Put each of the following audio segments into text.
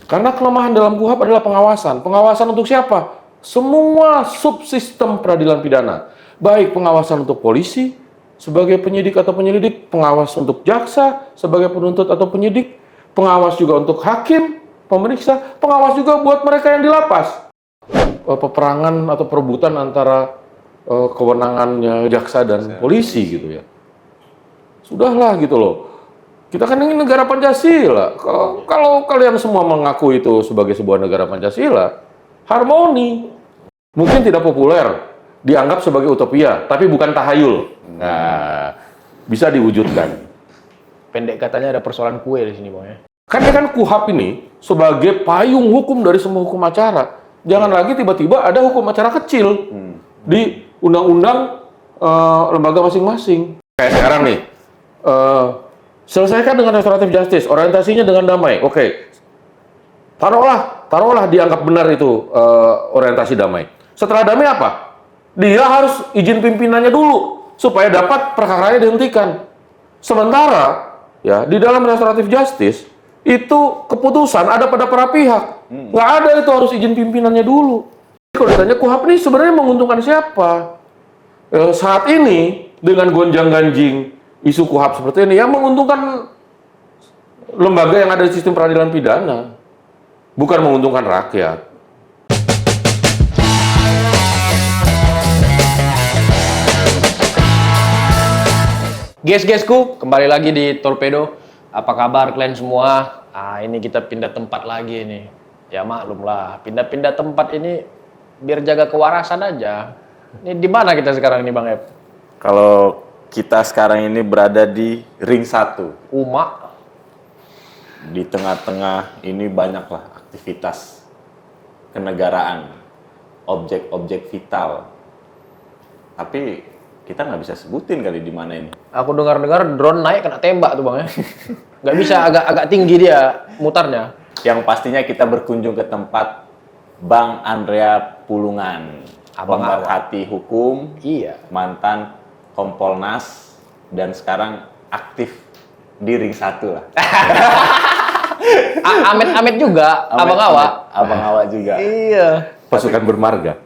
Karena kelemahan dalam KUHP adalah pengawasan. Pengawasan untuk siapa? Semua subsistem peradilan pidana. Baik pengawasan untuk polisi sebagai penyidik atau penyelidik, pengawas untuk jaksa sebagai penuntut atau penyidik, pengawas juga untuk hakim, pemeriksa, pengawas juga buat mereka yang di lapas. Peperangan atau perebutan antara kewenangannya jaksa dan polisi gitu ya. Sudahlah gitu loh. Kita kan ini negara Pancasila. Kalau kalian semua mengaku itu sebagai sebuah negara Pancasila, harmoni. Mungkin tidak populer, dianggap sebagai utopia, tapi bukan tahayul. Nah, bisa diwujudkan. Pendek katanya ada persoalan kue di sini, Bang ya. Kan KUHP ini sebagai payung hukum dari semua hukum acara. Jangan lagi tiba-tiba ada hukum acara kecil di undang-undang lembaga masing-masing. Kayak sekarang nih, selesaikan dengan restoratif justice, orientasinya dengan damai. Oke, taruhlah dianggap benar itu orientasi damai. Setelah damai apa? Dia harus izin pimpinannya dulu supaya dapat perkaranya dihentikan. Sementara ya di dalam restoratif justice itu keputusan ada pada para pihak, nggak ada itu harus izin pimpinannya dulu. Kalau ditanya KUHP ini sebenarnya menguntungkan siapa? Saat ini dengan gonjang-ganjing isu KUHP seperti ini, yang menguntungkan lembaga yang ada di sistem peradilan pidana, bukan menguntungkan rakyat. Guys-guysku, kembali lagi di Torpedo. Apa kabar kalian semua? Ini kita pindah tempat lagi nih. Ya maklum lah, pindah-pindah tempat ini biar jaga kewarasan aja. Ini di mana kita sekarang ini, Bang Ep? Kalau kita sekarang ini berada di ring 1. Uma. Di tengah-tengah ini banyaklah aktivitas kenegaraan, objek-objek vital. Tapi kita nggak bisa sebutin kali di mana ini. Aku dengar-dengar drone naik kena tembak tuh, Bang ya. Nggak bisa, agak tinggi dia mutarnya. Yang pastinya kita berkunjung ke tempat Bang Andrea Pulungan, pemerhati hukum, mantan Kompolnas, dan sekarang aktif di ring 1 lah. Amit juga, Abang Awa juga. Iya. Pasukan bermarga.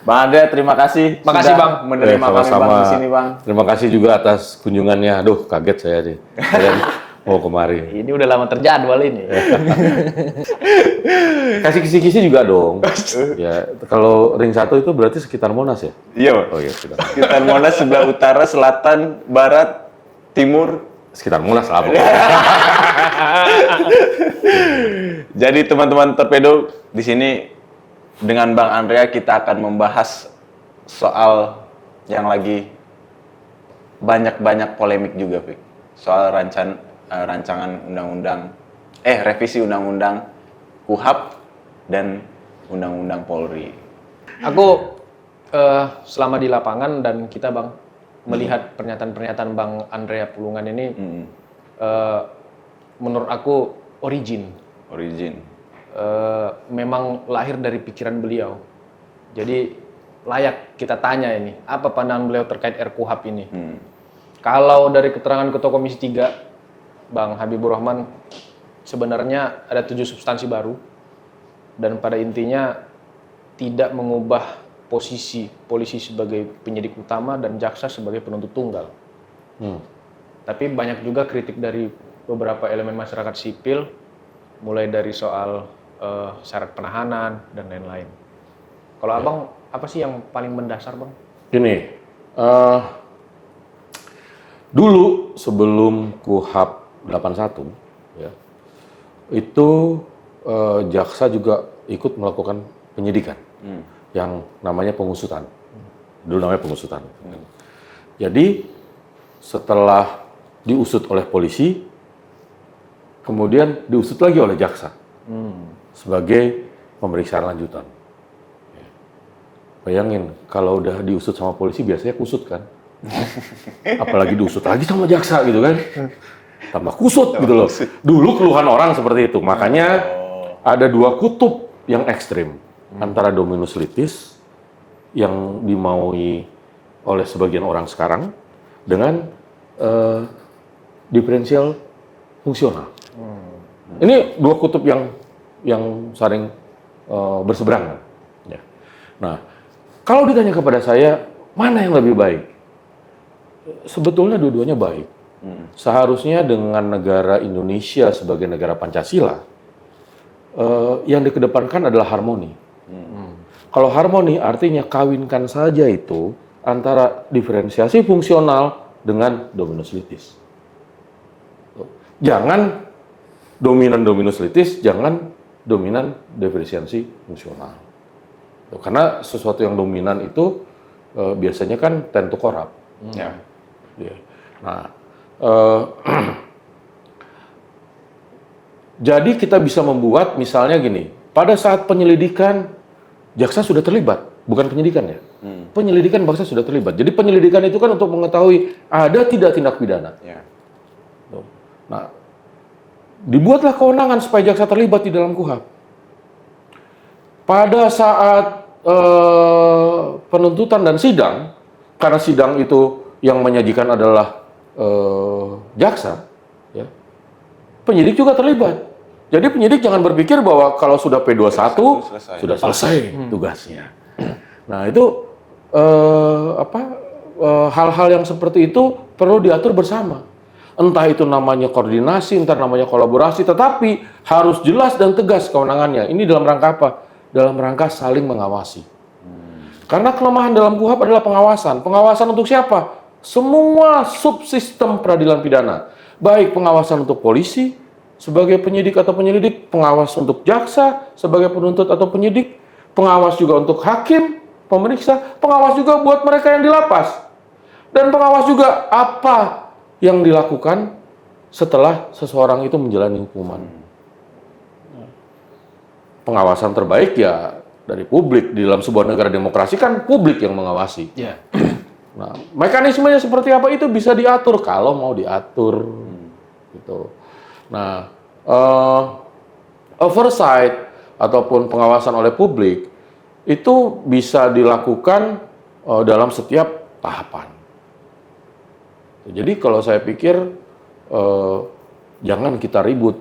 Bang Andrea, terima kasih. Makasih, Bang. Menerima kami Bang di sini, Bang. Terima kasih juga atas kunjungannya. Aduh, kaget saya nih. Kalian mau kemari. Ini udah lama terjadwal ini. Kasih kisi-kisi juga dong. Ya, kalau ring 1 itu berarti sekitar Monas ya? Iya. Oh iya, sekitar. Sekitar Monas, sebelah utara, selatan, barat, timur. Sekitar Monas lah pokoknya. Jadi teman-teman Torpedo, di sini dengan Bang Andrea kita akan membahas soal yang lagi banyak polemik juga, Fik. Soal rancangan undang-undang, revisi undang-undang KUHP dan undang-undang Polri. Aku selama di lapangan dan kita, Bang, melihat pernyataan-pernyataan Bang Andrea Pulungan ini, menurut aku origin. Memang lahir dari pikiran beliau. Jadi layak kita tanya ini, apa pandangan beliau terkait RKUHP ini? Kalau dari keterangan Ketua Komisi 3, Bang Habibur Rahman, sebenarnya ada 7 substansi baru dan pada intinya tidak mengubah posisi polisi sebagai penyidik utama dan jaksa sebagai penuntut tunggal. Tapi banyak juga kritik dari beberapa elemen masyarakat sipil, mulai dari soal syarat penahanan dan lain-lain. Kalau Abang, apa sih yang paling mendasar, Bang? Gini, dulu sebelum KUHP 81, ya, itu jaksa juga ikut melakukan penyidikan yang namanya pengusutan. Dulu namanya pengusutan. Jadi setelah diusut oleh polisi, kemudian diusut lagi oleh jaksa sebagai pemeriksaan lanjutan. Bayangin, kalau udah diusut sama polisi biasanya kusut kan, apalagi diusut lagi sama jaksa gitu kan, tambah kusut gitu loh. Dulu keluhan orang seperti itu, makanya ada 2 kutub yang ekstrim antara dominus litis yang dimaui oleh sebagian orang sekarang dengan diferensial fungsional. Ini dua kutub yang saling berseberangan. Ya. Nah, kalau ditanya kepada saya, mana yang lebih baik? Sebetulnya dua-duanya baik. Seharusnya dengan negara Indonesia sebagai negara Pancasila, yang dikedepankan adalah harmoni. Kalau harmoni artinya kawinkan saja itu antara diferensiasi fungsional dengan dominus litis. Jangan dominan-dominus litis, jangan dominan diferensiasi fungsional. Karena sesuatu yang dominan itu biasanya kan tend to corrupt. Ya. Nah, jadi kita bisa membuat misalnya gini, pada saat penyelidikan jaksa sudah terlibat, bukan penyidikan ya. Penyelidikan jaksa sudah terlibat. Jadi penyelidikan itu kan untuk mengetahui ada tidak tindak pidana. Nah, dibuatlah kewenangan supaya jaksa terlibat di dalam KUHP. Pada saat penuntutan dan sidang, karena sidang itu yang menyajikan adalah jaksa, ya, penyidik juga terlibat. Jadi penyidik jangan berpikir bahwa kalau sudah P21 sudah selesai tugasnya. Nah itu hal-hal yang seperti itu perlu diatur bersama. Entah itu namanya koordinasi, entah namanya kolaborasi, tetapi harus jelas dan tegas kewenangannya. Ini dalam rangka apa? Dalam rangka saling mengawasi. Karena kelemahan dalam KUHP adalah pengawasan. Pengawasan untuk siapa? Semua subsistem peradilan pidana. Baik pengawasan untuk polisi, sebagai penyidik atau penyelidik, pengawas untuk jaksa, sebagai penuntut atau penyidik, pengawas juga untuk hakim, pemeriksa, pengawas juga buat mereka yang di lapas. Dan pengawas juga apa yang dilakukan setelah seseorang itu menjalani hukuman. Pengawasan terbaik ya dari publik. Di dalam sebuah negara demokrasi kan publik yang mengawasi. Yeah. Nah, mekanismenya seperti apa itu bisa diatur kalau mau diatur. Gitu. Nah, oversight ataupun pengawasan oleh publik itu bisa dilakukan dalam setiap tahapan. Jadi kalau saya pikir jangan kita ribut,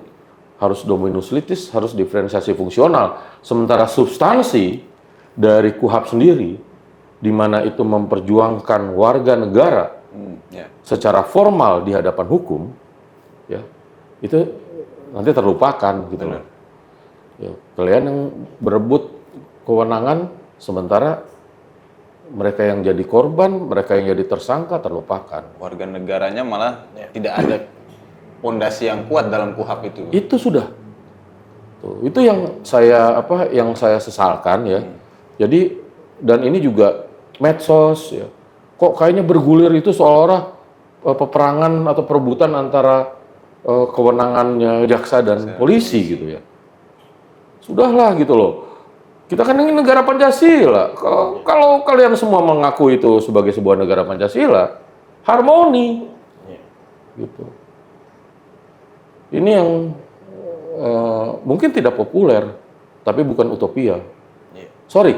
harus dominus litis, harus diferensiasi fungsional. Sementara substansi dari KUHP sendiri, di mana itu memperjuangkan warga negara secara formal di hadapan hukum, ya itu nanti terlupakan gitu loh. Ya, kalian yang berebut kewenangan, sementara mereka yang jadi korban, mereka yang jadi tersangka terlupakan. Warga negaranya malah tidak ada fondasi yang kuat dalam KUHP itu. Itu sudah. Tuh, itu yang saya sesalkan ya. Jadi dan ini juga medsos ya. Kok kayaknya bergulir itu seolah-olah peperangan atau perebutan antara kewenangannya jaksa dan polisi gitu ya. Sudahlah gitu loh. Kita kan ini negara Pancasila. Kalau kalian semua mengaku itu sebagai sebuah negara Pancasila, harmoni. Gitu. Ini yang mungkin tidak populer, tapi bukan utopia. Sorry.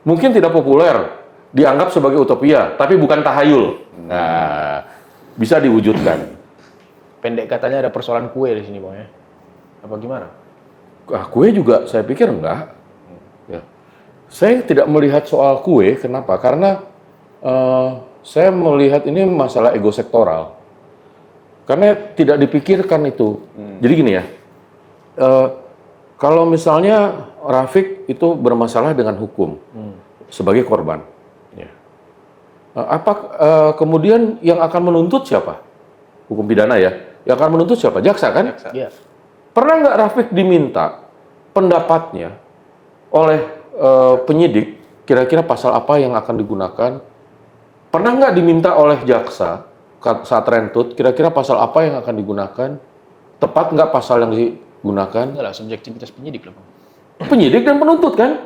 Mungkin tidak populer, dianggap sebagai utopia, tapi bukan tahayul. Nah, bisa diwujudkan. Pendek katanya ada persoalan kue di sini, Bang ya. Apa gimana? Kue juga saya pikir enggak. Ya. Saya tidak melihat soal kue, kenapa? Karena saya melihat ini masalah ego sektoral. Karena tidak dipikirkan itu. Jadi gini ya, kalau misalnya Rafiq itu bermasalah dengan hukum sebagai korban, ya. Kemudian yang akan menuntut siapa? Hukum pidana ya. Yang akan menuntut siapa? Jaksa kan? Jaksa. Iya. Pernah nggak Rafiq diminta pendapatnya oleh penyidik, kira-kira pasal apa yang akan digunakan? Pernah nggak diminta oleh jaksa saat rentut, kira-kira pasal apa yang akan digunakan? Tepat nggak pasal yang digunakan? Enggak lah, subjektivitas penyidik lah, Bang. Penyidik dan penuntut kan?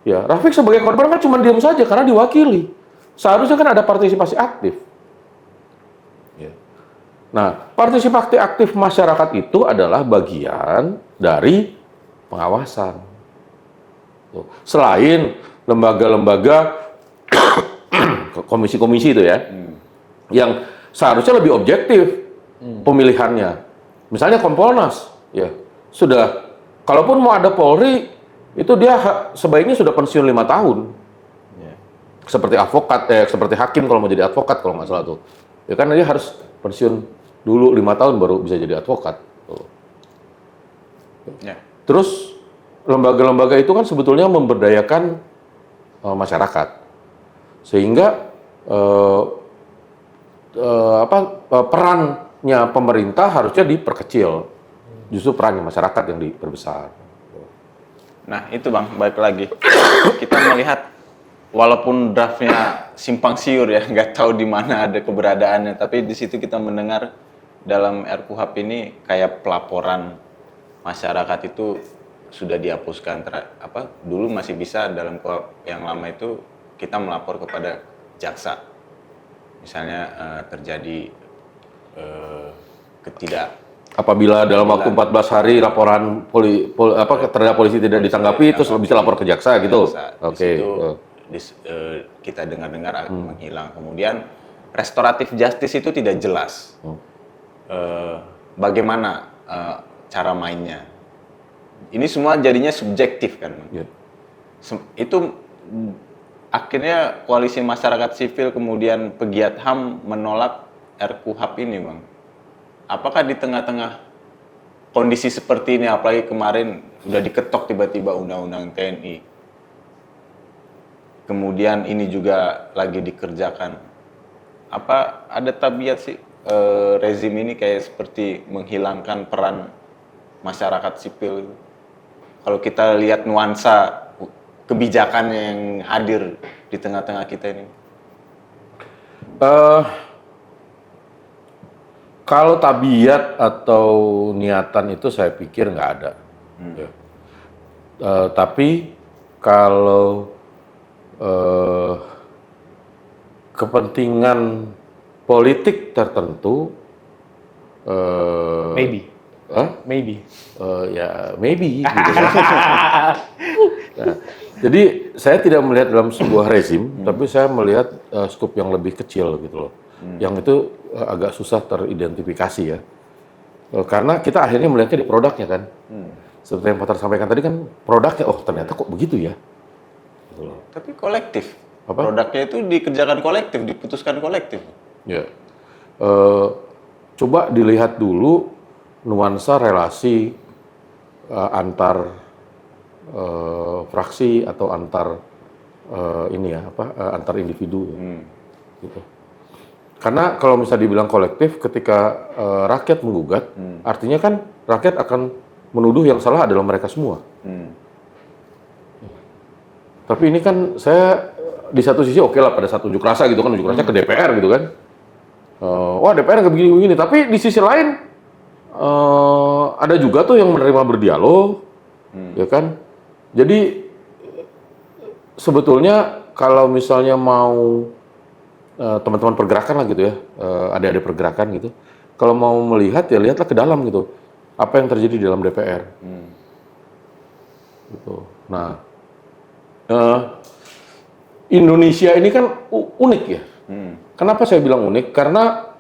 Ya, Rafiq sebagai korban kan cuma diam saja karena diwakili. Seharusnya kan ada partisipasi aktif. Ya. Nah, partisipasi aktif masyarakat itu adalah bagian dari pengawasan. Tuh. Selain lembaga-lembaga komisi-komisi itu ya, yang seharusnya lebih objektif pemilihannya. Misalnya Kompolnas, ya sudah. Kalaupun mau ada Polri, itu dia sebaiknya sudah pensiun 5 tahun. Ya. Seperti advokat, seperti hakim kalau mau jadi advokat kalau nggak salah tuh. Ya kan dia harus pensiun dulu 5 tahun baru bisa jadi advokat. Tuh. Ya. Terus lembaga-lembaga itu kan sebetulnya memberdayakan masyarakat, sehingga perannya pemerintah harusnya diperkecil, justru perannya masyarakat yang diperbesar. Nah itu Bang, balik lagi. Kita melihat walaupun draftnya simpang siur ya, nggak tahu di mana ada keberadaannya, tapi di situ kita mendengar dalam RKUHP ini kayak pelaporan masyarakat itu sudah dihapuskan. Dulu masih bisa dalam KUHP yang lama itu kita melapor kepada jaksa, misalnya terjadi Apabila dalam waktu 14 hari laporan terhadap polisi tidak ditanggapi, terus bisa lapor ke jaksa gitu. Oke. Kita dengar-dengar menghilang. Kemudian restoratif justice itu tidak jelas. Bagaimana cara mainnya? Ini semua jadinya subjektif kan. Yeah. Itu akhirnya koalisi masyarakat sipil kemudian pegiat HAM menolak RKUHP ini, Bang. Apakah di tengah-tengah kondisi seperti ini, apalagi kemarin udah diketok tiba-tiba undang-undang TNI, kemudian ini juga lagi dikerjakan, apa ada tabiat sih rezim ini kayak seperti menghilangkan peran masyarakat sipil? Kalau kita lihat nuansa kebijakan yang hadir di tengah-tengah kita ini. Kalau tabiat atau niatan itu saya pikir nggak ada. Ya. Tapi kalau kepentingan politik tertentu, maybe. Maybe. Ya maybe. Gitu. Nah, jadi saya tidak melihat dalam sebuah rezim, tapi saya melihat skup yang lebih kecil gitu loh. Yang itu agak susah teridentifikasi ya. Karena kita akhirnya melihatnya di produknya kan. Seperti yang Pak Tar sampaikan tadi kan, produknya, oh ternyata kok begitu ya. Gitu loh. Tapi kolektif. Apa? Produknya itu dikerjakan kolektif, diputuskan kolektif. Ya. Coba dilihat dulu nuansa relasi antar fraksi atau antar antar individu. Gitu. Karena kalau misalnya dibilang kolektif, ketika rakyat menggugat, artinya kan rakyat akan menuduh yang salah adalah mereka semua. Tapi ini kan saya di satu sisi oke lah pada saat unjuk rasa gitu kan, unjuk rasa ke DPR gitu kan. Wah DPR nggak begini-begini, tapi di sisi lain ada juga tuh yang menerima berdialog, ya kan. Jadi sebetulnya kalau misalnya mau teman-teman pergerakan lah gitu ya, adik-adik pergerakan gitu. Kalau mau melihat ya lihatlah ke dalam gitu, apa yang terjadi di dalam DPR. Gitu. Nah, Indonesia ini kan unik ya. Kenapa saya bilang unik? Karena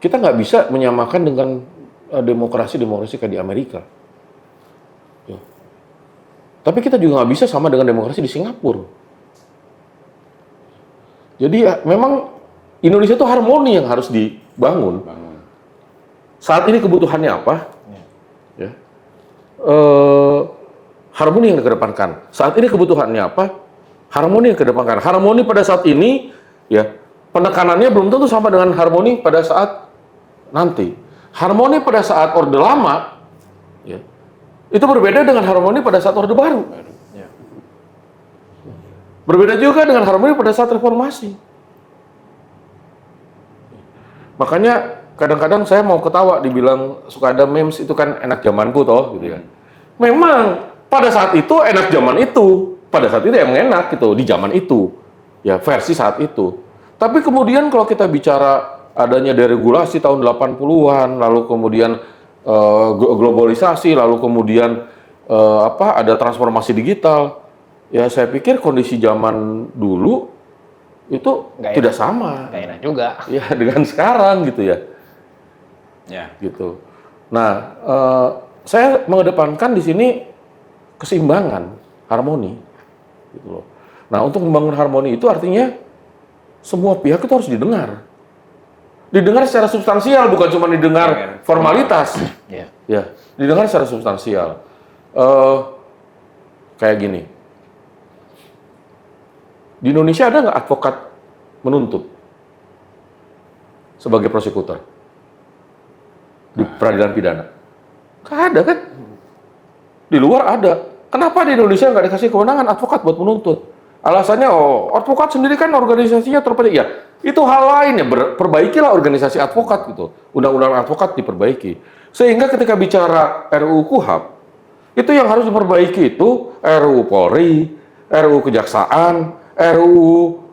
kita nggak bisa menyamakan dengan demokrasi kayak di Amerika. Ya. Tapi kita juga nggak bisa sama dengan demokrasi di Singapura. Jadi ya, memang Indonesia itu harmoni yang harus dibangun. Saat ini kebutuhannya apa? Ya. Harmoni yang dikedepankan. Saat ini kebutuhannya apa? Harmoni yang dikedepankan. Harmoni pada saat ini, ya penekanannya belum tentu sama dengan harmoni pada saat nanti. Harmoni pada saat Orde Lama, ya, itu berbeda dengan harmoni pada saat Orde Baru. Berbeda juga dengan harmoni pada saat reformasi. Makanya kadang-kadang saya mau ketawa dibilang suka ada memes itu kan enak zamanku toh gitu ya. Memang pada saat itu enak zaman itu. Pada saat itu emang enak gitu di zaman itu. Ya versi saat itu. Tapi kemudian kalau kita bicara adanya deregulasi tahun 80-an, lalu kemudian globalisasi, lalu kemudian ada transformasi digital. Ya saya pikir kondisi zaman dulu itu tidak sama. Gak enak juga. Ya dengan sekarang gitu ya. Ya. gitu. Nah, saya mengedepankan di sini keseimbangan, harmoni, gitu loh. Nah, untuk membangun harmoni itu artinya semua pihak itu harus didengar. Didengar secara substansial, bukan cuma didengar formalitas. Ya. Ya, didengar secara substansial. Kayak gini. Di Indonesia ada nggak advokat menuntut sebagai prosekutor di peradilan pidana? Nggak ada kan? Di luar ada. Kenapa di Indonesia nggak dikasih kewenangan advokat buat menuntut? Alasannya, advokat sendiri kan organisasinya terpercaya. Ya, itu hal lain ya. Perbaikilah organisasi advokat gitu. Undang-undang advokat diperbaiki. Sehingga ketika bicara RUU KUHAP, itu yang harus diperbaiki itu RUU Polri, RUU Kejaksaan, RUU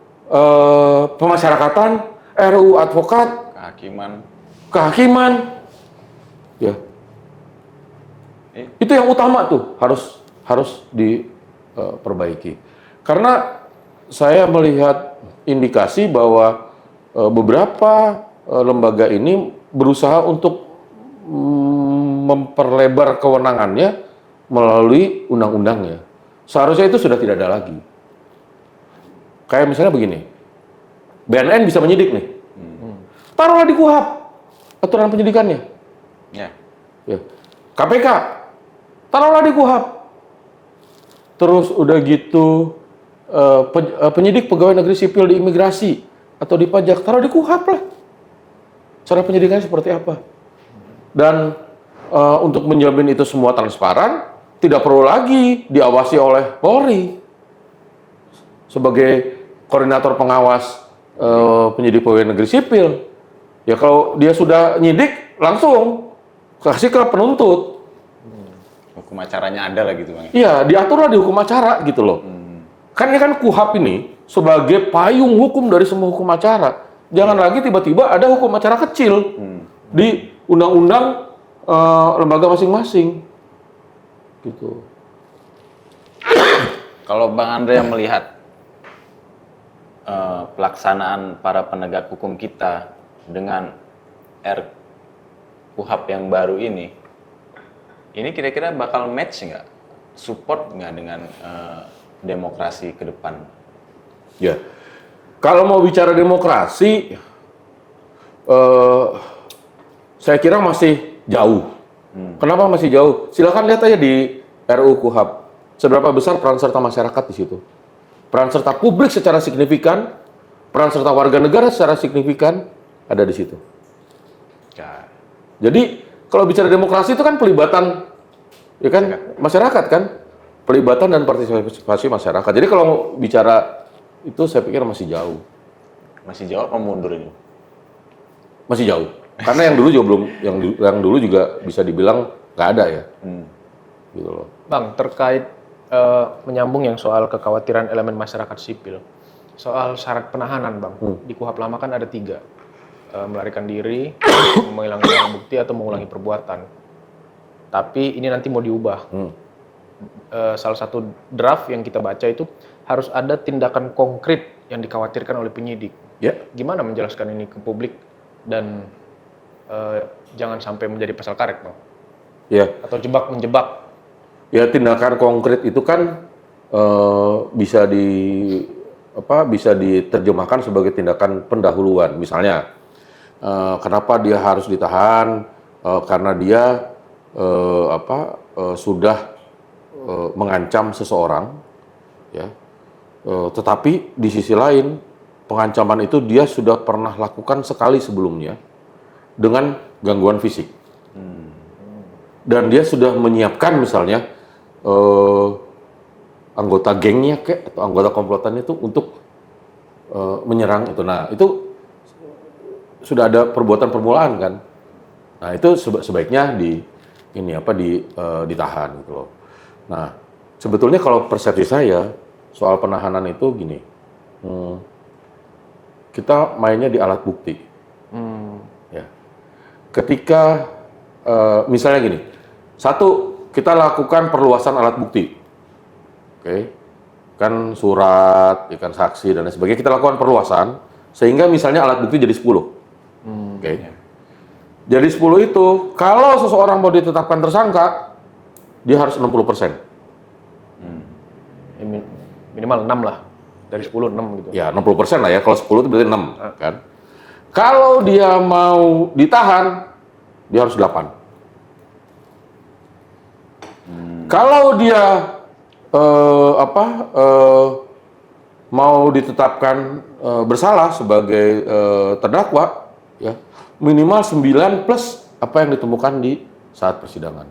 Pemasyarakatan, RUU Advokat, kehakiman, ya. Itu yang utama tuh harus diperbaiki. Karena saya melihat indikasi bahwa beberapa lembaga ini berusaha untuk memperlebar kewenangannya melalui undang-undangnya. Seharusnya itu sudah tidak ada lagi. Kayak misalnya begini, BNN bisa menyidik nih. Taruhlah di KUHAP aturan penyidikannya. Ya. KPK, taruhlah di KUHAP. Terus udah gitu penyidik pegawai negeri sipil di imigrasi atau di pajak, taruh di KUHAP lah. Cara penyidikannya seperti apa? Dan untuk menjamin itu semua transparan, tidak perlu lagi diawasi oleh Polri sebagai koordinator pengawas penyidik pegawai negeri sipil. Ya kalau dia sudah nyidik, langsung kasih ke penuntut. Hukum acaranya ada lah gitu Bang. Iya, diaturlah di hukum acara gitu loh. Kan ini kan KUHAP ini sebagai payung hukum dari semua hukum acara. Jangan lagi tiba-tiba ada hukum acara kecil di undang-undang lembaga masing-masing. Gitu. Kalau Bang Andre yang melihat pelaksanaan para penegak hukum kita dengan KUHAP yang baru ini kira-kira bakal match nggak? Support nggak dengan demokrasi ke depan? Ya, kalau mau bicara demokrasi, saya kira masih jauh. Kenapa masih jauh? Silakan lihat aja di RUU KUHAP. Seberapa besar peran serta masyarakat di situ? Peran serta publik secara signifikan, peran serta warga negara secara signifikan ada di situ. Ya. Jadi kalau bicara demokrasi itu kan pelibatan, ya kan masyarakat kan, pelibatan dan partisipasi masyarakat. Jadi kalau mau bicara itu saya pikir masih jauh. Masih jauh apa mundur ini? Masih jauh. Karena yang dulu juga belum, yang dulu juga bisa dibilang nggak ada ya. Gitu loh. Bang, terkait menyambung yang soal kekhawatiran elemen masyarakat sipil, soal syarat penahanan, Bang. Di KUHAP lama kan ada 3. Melarikan diri, menghilangkan barang bukti, atau mengulangi perbuatan. Tapi ini nanti mau diubah. Salah satu draft yang kita baca itu harus ada tindakan konkret yang dikhawatirkan oleh penyidik. Ya. Gimana menjelaskan ini ke publik dan jangan sampai menjadi pasal karet, Bang? Ya. Atau jebak-menjebak? Ya, tindakan konkret itu kan bisa diterjemahkan sebagai tindakan pendahuluan. Misalnya, kenapa dia harus ditahan? Karena dia sudah mengancam seseorang, ya. Tetapi di sisi lain pengancaman itu dia sudah pernah lakukan sekali sebelumnya dengan gangguan fisik, dan dia sudah menyiapkan misalnya anggota gengnya atau anggota komplotannya itu untuk menyerang itu. Nah itu sudah ada perbuatan permulaan kan. Nah itu sebaiknya ditahan gitu loh. Nah sebetulnya kalau persepsi saya soal penahanan itu gini, kita mainnya di alat bukti. Ya. Ketika misalnya gini, satu, kita lakukan perluasan alat bukti, oke, kan surat, ikan saksi dan lain sebagainya, kita lakukan perluasan sehingga misalnya alat bukti jadi 10, oke. Jadi 10 itu, kalau seseorang mau ditetapkan tersangka, dia harus 60%. Minimal 6 lah. Dari 10, 6 gitu. Ya, 60% lah ya. Kalau 10 itu berarti 6, kan? Kalau dia mau ditahan, dia harus 8. Kalau dia mau ditetapkan bersalah sebagai terdakwa, ya minimal 9 plus apa yang ditemukan di saat persidangan.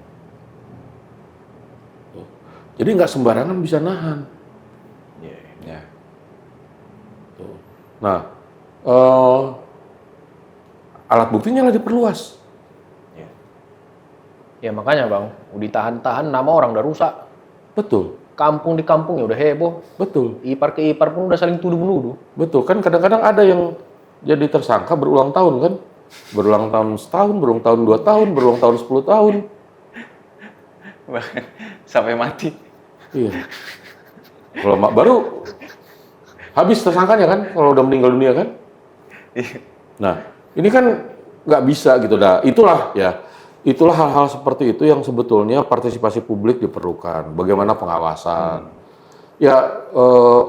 Jadi nggak sembarangan bisa nahan. Ya. Nah, alat buktinya lah diperluas. Ya makanya Bang, udah ditahan-tahan nama orang udah rusak. Betul. Kampung di kampung ya udah heboh. Betul. Ipar ke ipar pun udah saling tuduh-menuduh. Betul, kan kadang-kadang ada yang jadi tersangka berulang tahun kan? Berulang tahun setahun, berulang tahun 2 tahun, berulang tahun 10 tahun. Bahkan sampai mati. Iya. Kalau baru habis tersangkanya kan, kalau udah meninggal dunia kan? Nah, ini kan nggak bisa gitu dah. Itulah hal-hal seperti itu yang sebetulnya partisipasi publik diperlukan. Bagaimana pengawasan? Ya,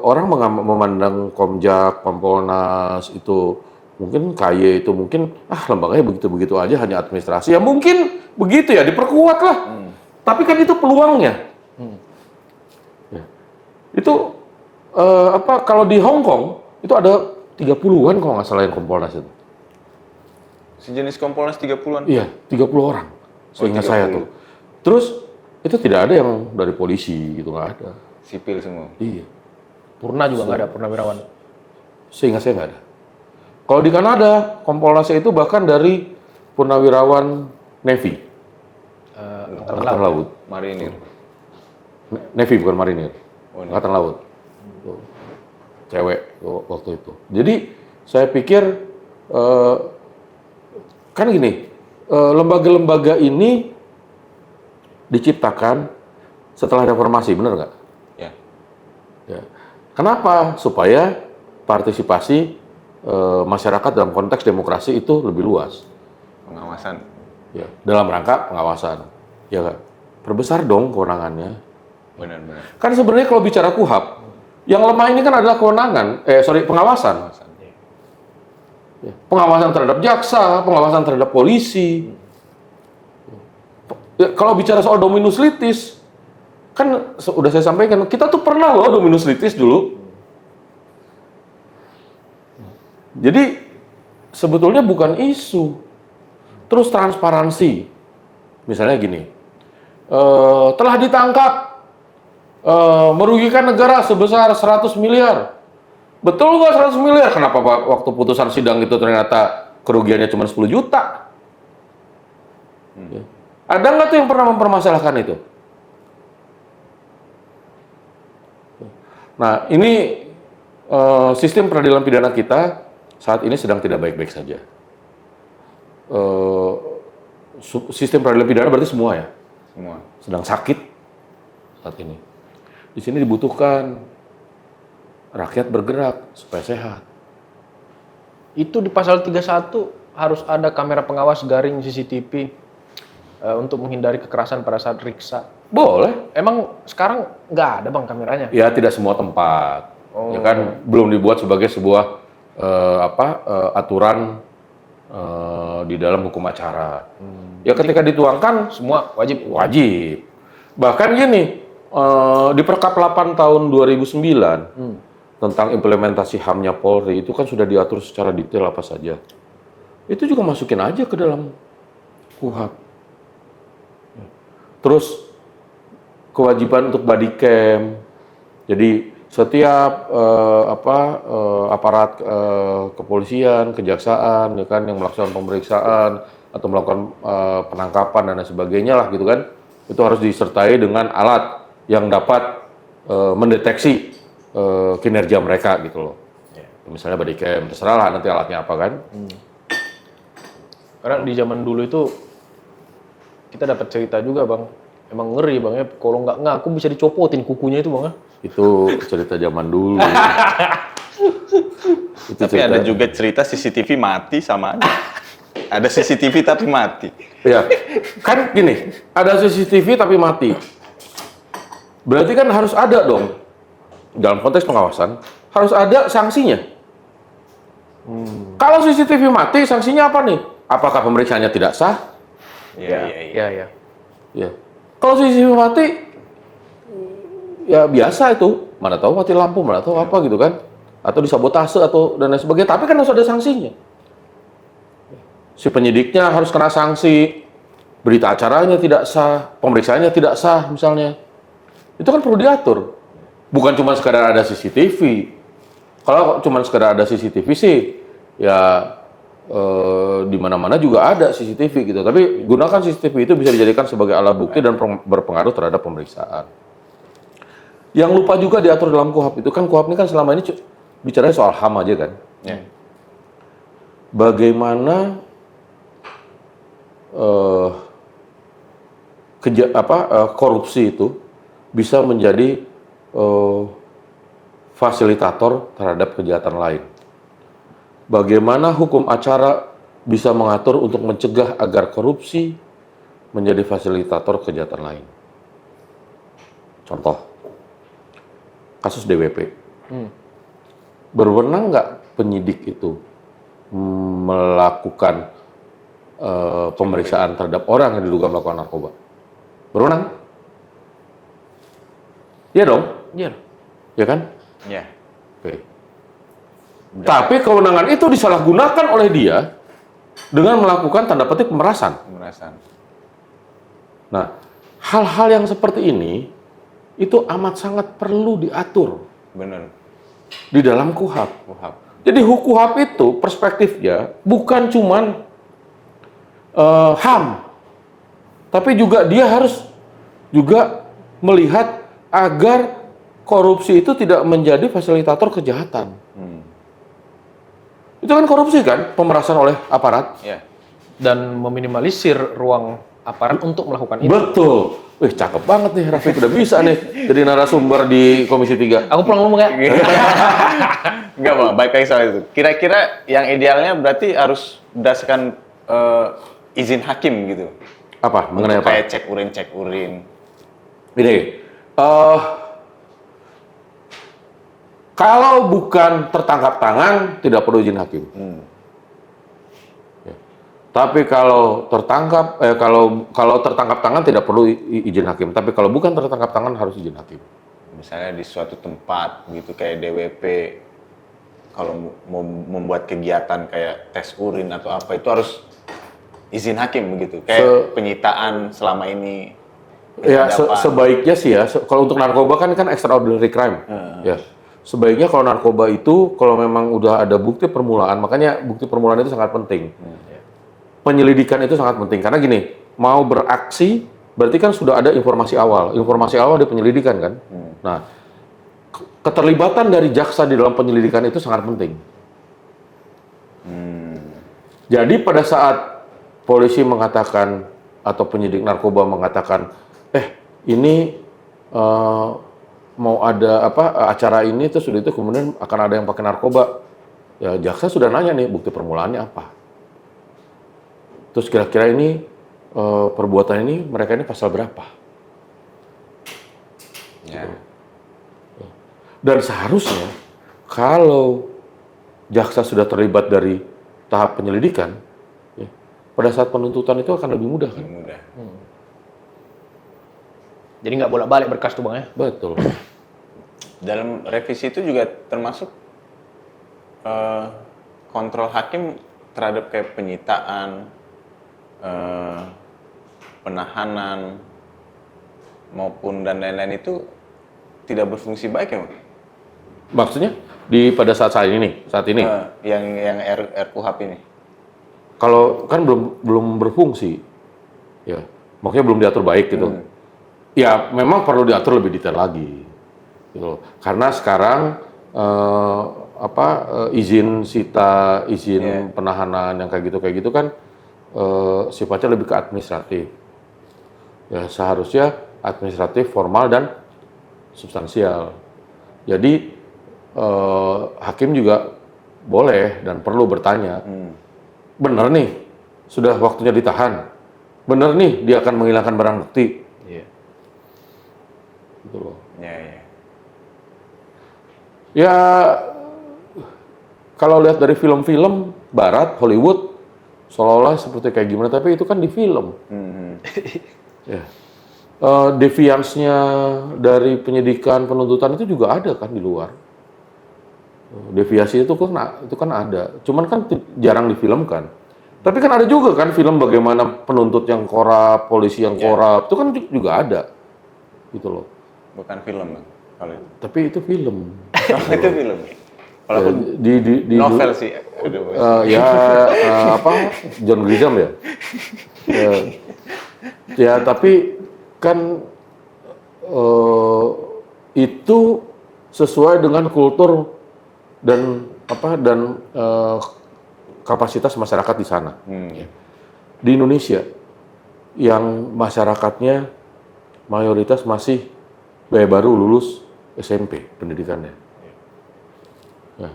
orang memandang Komjak, Kompolnas itu mungkin KY itu mungkin lembaganya begitu-begitu aja, hanya administrasi. Ya mungkin begitu ya, diperkuat lah. Tapi kan itu peluangnya. Ya. Itu kalau di Hong Kong itu ada 30-an kalau nggak salah yang Kompolnas itu. Sejenis Kompolnas 30-an? Iya, 30 orang. Seingat saya tuh. Terus itu tidak ada yang dari polisi gitu, nggak ada. Sipil semua? Iya. Purna juga nggak ada, Purnawirawan. Seingat saya nggak ada. Kalau di Kanada, Kompolnasnya itu bahkan dari Purnawirawan Navy. Angkatan Laut. Marinir? Navy bukan Marinir. Oh, Angkatan Laut. Tuh. Cewek waktu itu. Jadi saya pikir kan gini, lembaga-lembaga ini diciptakan setelah reformasi, benar nggak? Ya. Kenapa? Supaya partisipasi masyarakat dalam konteks demokrasi itu lebih luas. Pengawasan. Ya, dalam rangka pengawasan. Ya kan? Perbesar dong kewenangannya. Benar-benar. Kan sebenarnya kalau bicara KUHP, yang lemah ini kan adalah pengawasan. Ya, pengawasan terhadap jaksa, pengawasan terhadap polisi. Ya, kalau bicara soal dominus litis, kan udah saya sampaikan, kita tuh pernah loh dominus litis dulu. Jadi sebetulnya bukan isu. Terus transparansi. Misalnya gini, telah ditangkap merugikan negara sebesar 100 miliar. Betul nggak 100 miliar? Kenapa waktu putusan sidang itu ternyata kerugiannya cuma 10 juta? Ada nggak tuh yang pernah mempermasalahkan itu? Nah, ini sistem peradilan pidana kita saat ini sedang tidak baik-baik saja. Sistem peradilan pidana berarti semua ya? Semua. Sedang sakit saat ini. Di sini dibutuhkan rakyat bergerak supaya sehat. Itu di pasal 31 harus ada kamera pengawas garing CCTV untuk menghindari kekerasan pada saat riksa. Boleh. Emang sekarang nggak ada Bang kameranya? Ya tidak semua tempat. Ya kan belum dibuat sebagai sebuah aturan di dalam hukum acara. Ya ketika dituangkan Semua wajib. wajib. Bahkan gini, di Perkap 8 tahun 2009 tentang implementasi HAM-nya Polri itu kan sudah diatur secara detail apa saja. Itu juga masukin aja ke dalam KUHP. Terus kewajiban untuk body cam. Jadi setiap aparat kepolisian, kejaksaan, ya kan, yang melakukan pemeriksaan atau melakukan penangkapan dan lain sebagainya lah gitu kan, itu harus disertai dengan alat yang dapat mendeteksi kinerja mereka gitu loh. Misalnya body cam, terserah lah nanti alatnya apa kan. Karena di zaman dulu itu kita dapat cerita juga Bang, emang ngeri Bang ya, kalau nggak ngaku bisa dicopotin kukunya itu Bang ya. Itu cerita zaman dulu. Tapi ada juga cerita CCTV mati sama aja. Ada CCTV tapi mati. Ya, kan gini, ada CCTV tapi mati. Berarti kan harus ada dong, dalam konteks pengawasan, harus ada sanksinya. Kalau CCTV mati, sanksinya apa nih? Apakah pemeriksaannya tidak sah? Iya. Ya. Kalau CCTV mati, ya biasa itu. Mana tahu mati lampu, mana tahu apa gitu kan. Atau disabotase atau dan lain sebagainya. Tapi kan harus ada sanksinya. Si penyidiknya harus kena sanksi, berita acaranya tidak sah, pemeriksaannya tidak sah misalnya. Itu kan perlu diatur. Bukan cuma sekadar ada CCTV. Kalau cuma sekadar ada CCTV sih, ya di mana-mana juga ada CCTV gitu. Tapi gunakan CCTV itu bisa dijadikan sebagai alat bukti dan berpengaruh terhadap pemeriksaan. Yang lupa juga diatur dalam KUHP itu kan, KUHP ini kan selama ini bicaranya soal HAM aja kan. Bagaimana korupsi itu bisa menjadi fasilitator terhadap kejahatan lain. Bagaimana hukum acara bisa mengatur untuk mencegah agar korupsi menjadi fasilitator kejahatan lain. Contoh, kasus DWP. Berwenang nggak penyidik itu melakukan pemeriksaan terhadap orang yang diduga melakukan narkoba? Berwenang? Iya dong? Iya. Ya kan? Iya. Oke. Tapi kewenangan itu disalahgunakan oleh dia dengan melakukan tanda petik pemerasan. Nah, hal-hal yang seperti ini itu amat sangat perlu diatur. Benar. Di dalam KUHP. Jadi KUHP itu perspektifnya bukan cuman HAM, tapi juga dia harus juga melihat agar korupsi itu tidak menjadi fasilitator kejahatan. Itu kan korupsi kan, pemerasan oleh aparat. Iya. Dan meminimalisir ruang aparat untuk melakukan itu. Betul. Wih, cakep banget nih, Rafiq udah bisa nih jadi narasumber di Komisi 3. Aku pulang ngomong ya. Enggak, Bang. Baik lagi soal itu. Kira-kira yang idealnya berarti harus berdasarkan izin hakim gitu. Apa? Mengenai apa? Kayak cek urin. Ini, kalau bukan tertangkap tangan, tidak perlu izin hakim. Ya. Tapi kalau tertangkap, kalau tertangkap tangan tidak perlu izin hakim. Tapi kalau bukan tertangkap tangan harus izin hakim. Misalnya di suatu tempat gitu kayak DWP, kalau mau membuat kegiatan kayak tes urin atau apa itu harus izin hakim begitu. Kayak penyitaan selama ini. Ya sebaiknya sih ya. Kalau untuk narkoba kan extraordinary crime. Ya. Sebaiknya kalau narkoba itu kalau memang udah ada bukti permulaan, makanya bukti permulaan itu sangat penting. Penyelidikan itu sangat penting karena gini, mau beraksi berarti kan sudah ada informasi awal. Informasi awal di penyelidikan kan. Nah, keterlibatan dari jaksa di dalam penyelidikan itu sangat penting. Jadi pada saat polisi mengatakan atau penyidik narkoba mengatakan, ini mau ada acara ini terus sudah itu kemudian akan ada yang pakai narkoba, ya jaksa sudah nanya nih bukti permulaannya apa, terus kira-kira ini perbuatan ini mereka ini pasal berapa, dan seharusnya kalau jaksa sudah terlibat dari tahap penyelidikan, ya, pada saat penuntutan itu akan lebih mudah kan? Jadi nggak bolak-balik berkas tuh Bang ya? Betul. Dalam revisi itu juga termasuk kontrol hakim terhadap kayak penyitaan, penahanan, maupun dan lain-lain itu tidak berfungsi baik ya Bang? Maksudnya pada saat ini? Yang RKUHP ini? Kalau kan belum berfungsi, ya makanya belum diatur baik gitu. Ya memang perlu diatur lebih detail lagi, gitu. Karena sekarang izin sita, izin penahanan yang kayak gitu kan sifatnya lebih ke administratif. Ya seharusnya administratif, formal dan substansial. Jadi hakim juga boleh dan perlu bertanya, benar nih sudah waktunya ditahan. Bener nih, dia akan menghilangkan barang bukti. Iya. Gitu loh. Ya. Ya, kalau lihat dari film-film Barat, Hollywood, seolah-olah seperti kayak gimana, tapi itu kan di film. Ya. Deviance-nya dari penyidikan, penuntutan itu juga ada kan di luar. Deviasi itu kan ada, cuman kan jarang difilmkan. Tapi kan ada juga kan film bagaimana penuntut yang korup, polisi yang korup, itu kan juga ada, gitu loh. Bukan film Bang, kalau itu. Tapi itu film. Itu film. Walaupun di novel sih. John Grisham ya. Ya tapi kan itu sesuai dengan kultur dan kapasitas masyarakat di sana. Di Indonesia yang masyarakatnya mayoritas masih baru lulus SMP pendidikannya. Ya.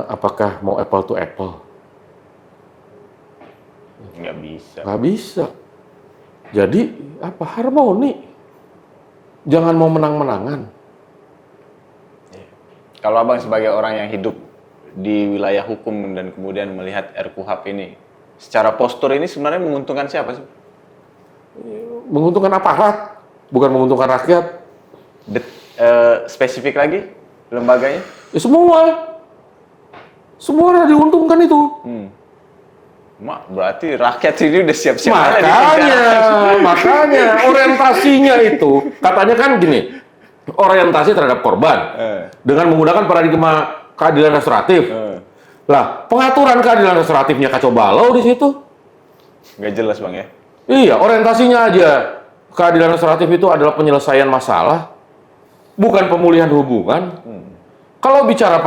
Apakah mau apple to apple? Nggak bisa. Nggak bisa. Jadi harmoni. Jangan mau menang-menangan. Kalau Abang sebagai orang yang hidup di wilayah hukum dan kemudian melihat RKUHP ini, secara postur ini sebenarnya menguntungkan siapa sih? Menguntungkan aparat, bukan menguntungkan rakyat. Spesifik lagi lembaganya? Ya semua diuntungkan itu. Berarti rakyat ini udah siap-siap. Makanya orientasinya itu katanya kan gini, orientasi terhadap korban dengan menggunakan paradigma keadilan restoratif. Lah, pengaturan keadilan restoratifnya kacau balau di situ. Nggak jelas Bang ya? Iya, orientasinya aja. Keadilan restoratif itu adalah penyelesaian masalah, bukan pemulihan hubungan. Kalau bicara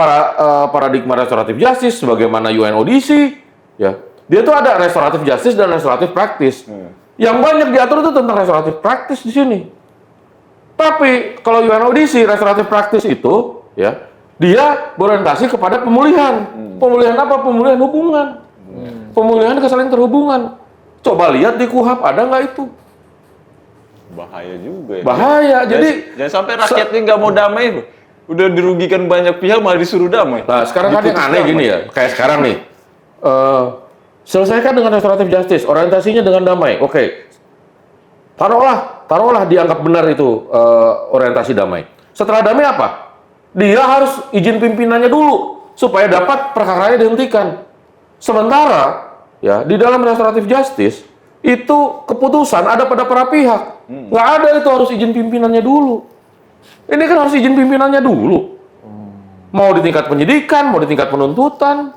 paradigma restoratif justice, sebagaimana UNODC, ya, dia tuh ada restoratif justice dan restoratif praktis. Yang banyak diatur itu tentang restoratif praktis di sini. Tapi kalau UNODC restoratif praktis itu, ya, dia berorientasi kepada pemulihan. Pemulihan apa? Pemulihan hubungan. Pemulihan kesaling terhubungan. Coba lihat di KUHP ada nggak itu? Bahaya juga ya. Bahaya. Jadi jangan sampai rakyatnya nggak mau damai. Udah dirugikan banyak pihak malah disuruh damai. Nah, sekarang kan yang aneh gini ya, kayak sekarang nih. Selesaikan dengan restoratif justice, orientasinya dengan damai. Oke. Taruhlah dianggap benar itu orientasi damai. Setelah damai apa? Dia harus izin pimpinannya dulu supaya dapat perkaranya dihentikan. Sementara ya di dalam restoratif justice itu keputusan ada pada para pihak. Nggak ada itu harus izin pimpinannya dulu. Ini kan harus izin pimpinannya dulu. Mau di tingkat penyidikan, mau di tingkat penuntutan.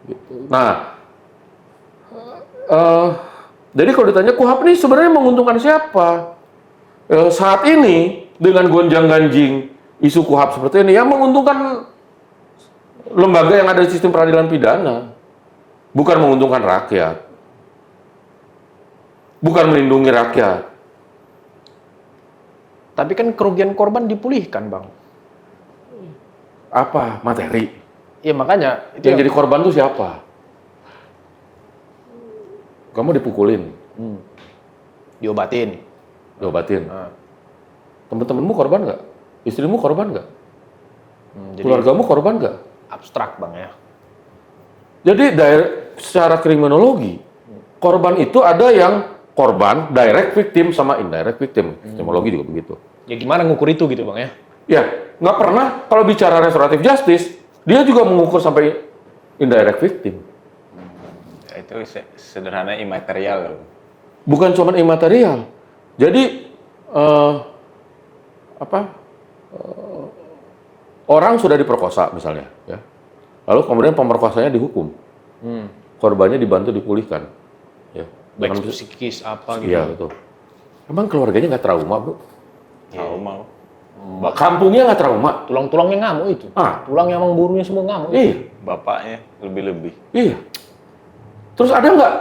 Gitu. Nah, jadi kalau ditanya KUHP ini sebenarnya menguntungkan siapa? Saat ini dengan gonjang-ganjing isu KUHP seperti ini, yang menguntungkan lembaga yang ada di sistem peradilan pidana, bukan menguntungkan rakyat, bukan melindungi rakyat. Tapi kan kerugian korban dipulihkan, Bang. Apa? Materi. Iya, makanya. Itu yang jadi korban tuh siapa? Kamu dipukulin. Diobatin. Temen-temenmu korban nggak? Istrimu korban nggak? Jadi Keluargamu korban nggak? abstrak, Bang ya. Jadi secara kriminologi, korban itu ada yang korban, direct victim, sama indirect victim. Kriminologi juga begitu. Ya gimana ngukur itu gitu, Bang ya? Ya, nggak pernah kalau bicara restoratif justice, dia juga mengukur sampai indirect victim. Itu sederhana imaterial. Bukan cuma imaterial. Jadi, orang sudah diperkosa misalnya, ya. Lalu kemudian pemerkosanya dihukum. Korbannya dibantu dipulihkan. Ya. Baik psikis apa gitu. Iya, betul. Emang keluarganya nggak trauma, Bu? Trauma. Kampungnya nggak trauma? Tulang-tulangnya ngamuk itu. Tulang yang memburunya semua ngamuk. Iya. Bapaknya lebih-lebih. Iya. Terus ada nggak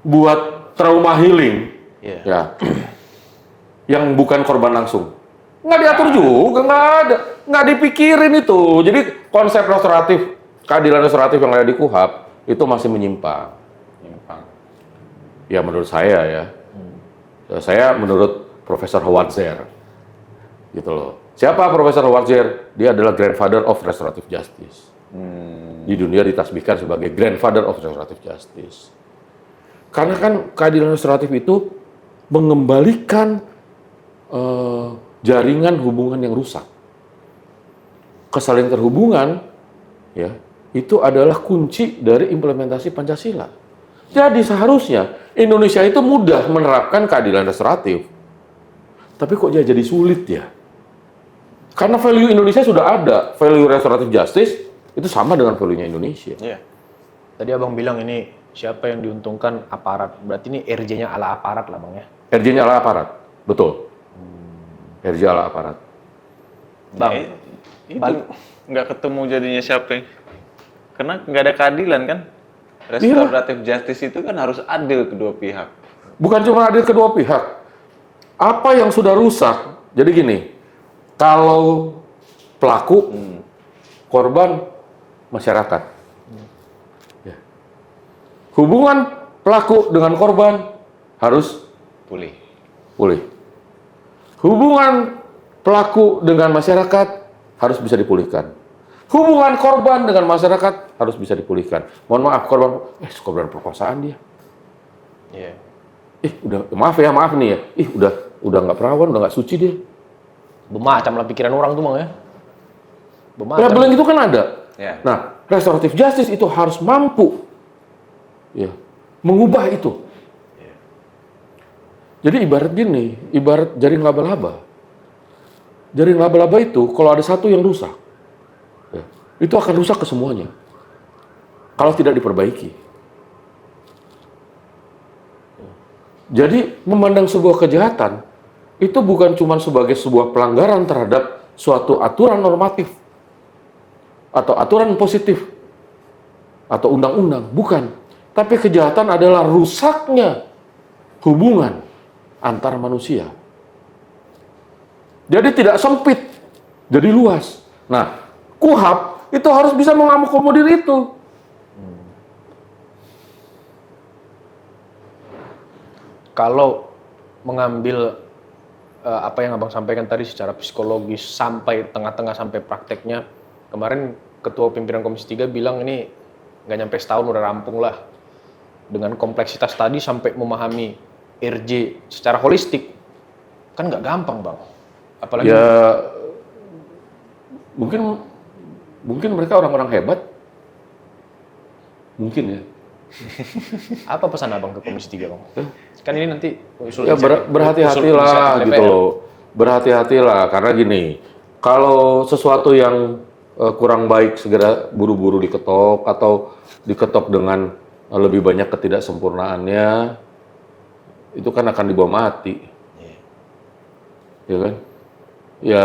buat trauma healing? Ya. Yang bukan korban langsung? Nggak diatur juga, nggak ada. Nggak dipikirin itu. Jadi konsep restoratif keadilan restoratif yang ada di KUHP itu masih menyimpang. Ya menurut saya ya. Saya menurut Profesor Howard Zehr. Gitu loh. Siapa Profesor Howard Zehr? Dia adalah grandfather of restorative justice. Di dunia ditasbihkan sebagai grandfather of restorative justice. Karena kan keadilan restoratif itu mengembalikan jaringan hubungan yang rusak. Kesaling terhubungan, ya, itu adalah kunci dari implementasi Pancasila. Jadi seharusnya Indonesia itu mudah menerapkan keadilan restoratif. Tapi kok dia jadi sulit ya? Karena value Indonesia sudah ada, value restoratif justice itu sama dengan value-nya Indonesia. Iya. Tadi abang bilang ini siapa yang diuntungkan aparat, berarti ini RJ-nya ala aparat lah bang ya? RJ-nya ala aparat, betul. RJ ala aparat. Bang, itu nggak ketemu jadinya siapa yang... Karena nggak ada keadilan kan? Restoratif justice itu kan harus adil kedua pihak. Bukan cuma adil kedua pihak. Apa yang sudah rusak, jadi gini, kalau pelaku, korban, masyarakat. Ya. Hubungan pelaku dengan korban harus Pulih. Hubungan pelaku dengan masyarakat harus bisa dipulihkan. Hubungan korban dengan masyarakat harus bisa dipulihkan. Mohon maaf, korban perkosaan dia. Iya. Udah maaf nih ya. Udah nggak perawan, udah nggak suci dia. Bermacam lah pikiran orang tuh bang ya. Labeling itu kan ada. Ya. Nah, restoratif justice itu harus mampu ya, mengubah itu. Jadi ibarat jaring laba-laba. Jaring laba-laba itu kalau ada satu yang rusak, ya, itu akan rusak ke semuanya. Kalau tidak diperbaiki. Jadi memandang sebuah kejahatan itu bukan cuma sebagai sebuah pelanggaran terhadap suatu aturan normatif atau aturan positif atau undang-undang, bukan. Tapi kejahatan adalah rusaknya hubungan antar manusia. Jadi tidak sempit, jadi luas. Nah, KUHP itu harus bisa mengakomodir itu. Kalau mengambil apa yang abang sampaikan tadi secara psikologis sampai tengah-tengah sampai prakteknya, kemarin Ketua Pimpinan Komisi 3 bilang ini nggak nyampe setahun udah rampung lah. Dengan kompleksitas tadi sampai memahami RJ secara holistik, kan nggak gampang bang. Apalagi ya mungkin mereka orang-orang hebat, mungkin ya. apa pesan abang ke Komisi 3 bang? Kan ini nanti Ya berhati-hatilah gitu loh. Berhati-hatilah karena gini, kalau sesuatu yang kurang baik segera buru-buru diketok atau diketok dengan lebih banyak ketidaksempurnaannya, itu kan akan dibawa mati. Ya kan? Ya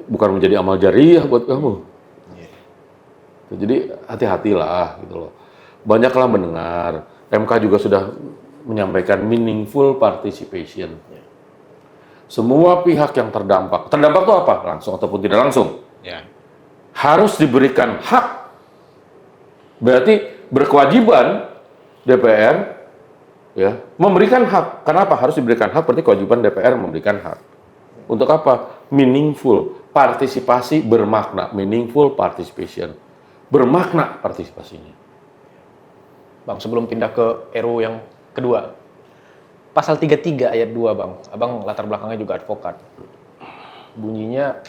bukan menjadi amal jariah buat kamu. Jadi hati-hatilah gitu loh. Banyaklah mendengar. MK juga sudah menyampaikan meaningful participation. Semua pihak yang terdampak itu apa? Langsung ataupun tidak langsung. Ya. Harus diberikan hak. Berarti berkewajiban DPR ya memberikan hak. Kenapa harus diberikan hak? Berarti kewajiban DPR memberikan hak. Untuk apa? Meaningful partisipasi bermakna. Meaningful participation. Bermakna partisipasinya. Bang, sebelum pindah ke RUU yang kedua, pasal 33 ayat 2 bang, abang latar belakangnya juga advokat. Bunyinya,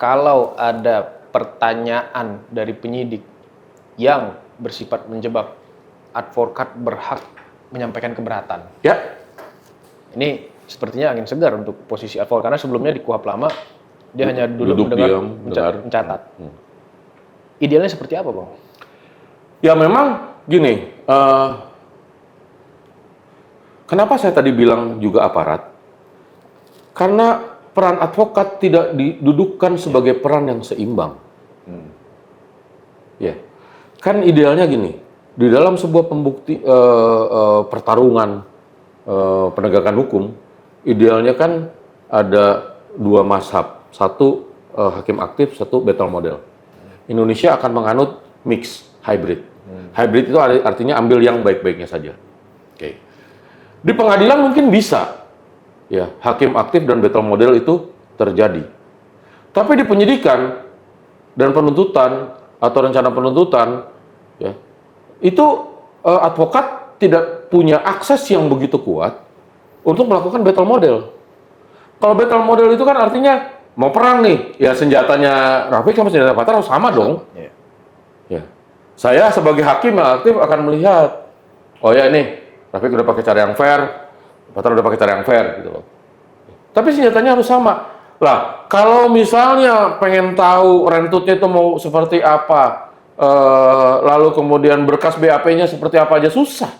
kalau ada pertanyaan dari penyidik yang bersifat menjebak, advokat berhak menyampaikan keberatan. Ya. Ini sepertinya angin segar untuk posisi advokat, karena sebelumnya di KUHP lama, dia hanya duduk mendengar, mencatat. Idealnya seperti apa bang? Ya memang gini, kenapa saya tadi bilang juga aparat? Karena peran advokat tidak didudukkan sebagai peran yang seimbang. Ya, kan idealnya gini, di dalam sebuah pertarungan penegakan hukum, idealnya kan ada dua mazhab, satu hakim aktif, satu battle model. Indonesia akan menganut mix, hybrid. Hybrid itu artinya ambil yang baik-baiknya saja. Oke. Di pengadilan mungkin bisa, ya, hakim aktif dan battle model itu terjadi. Tapi di penyidikan dan penuntutan atau rencana penuntutan, ya, itu advokat tidak punya akses yang begitu kuat untuk melakukan battle model. Kalau battle model itu kan artinya mau perang nih, ya senjatanya Rafiq sama senjata Fathar harus sama dong. Iya. Ya. Saya sebagai hakim yang aktif akan melihat, oh ya ini Rafiq udah pakai cara yang fair, Fathar udah pakai cara yang fair gitu loh. Tapi senjatanya harus sama. Lah, kalau misalnya pengen tahu rentutnya itu mau seperti apa, lalu kemudian berkas BAP-nya seperti apa aja susah.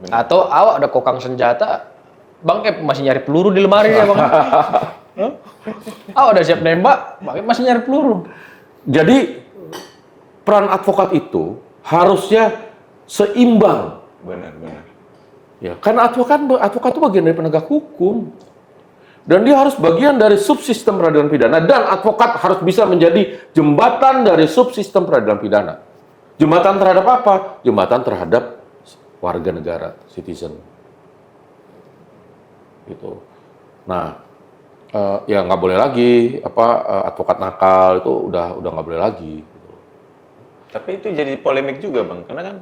Atau awak ada kokang senjata, Bang Ep masih nyari peluru di lemari ya Bang. Awak udah siap nembak, Bang Ep masih nyari peluru. Jadi peran advokat itu harusnya seimbang. Benar. Ya, karena advokat itu bagian dari penegak hukum. Dan dia harus bagian dari subsistem peradilan pidana, dan advokat harus bisa menjadi jembatan dari subsistem peradilan pidana. Jembatan terhadap apa? Jembatan terhadap warga negara, citizen. Gitu. Nah, ya nggak boleh lagi advokat nakal itu udah nggak boleh lagi. Gitu. Tapi itu jadi polemik juga Bang, karena kan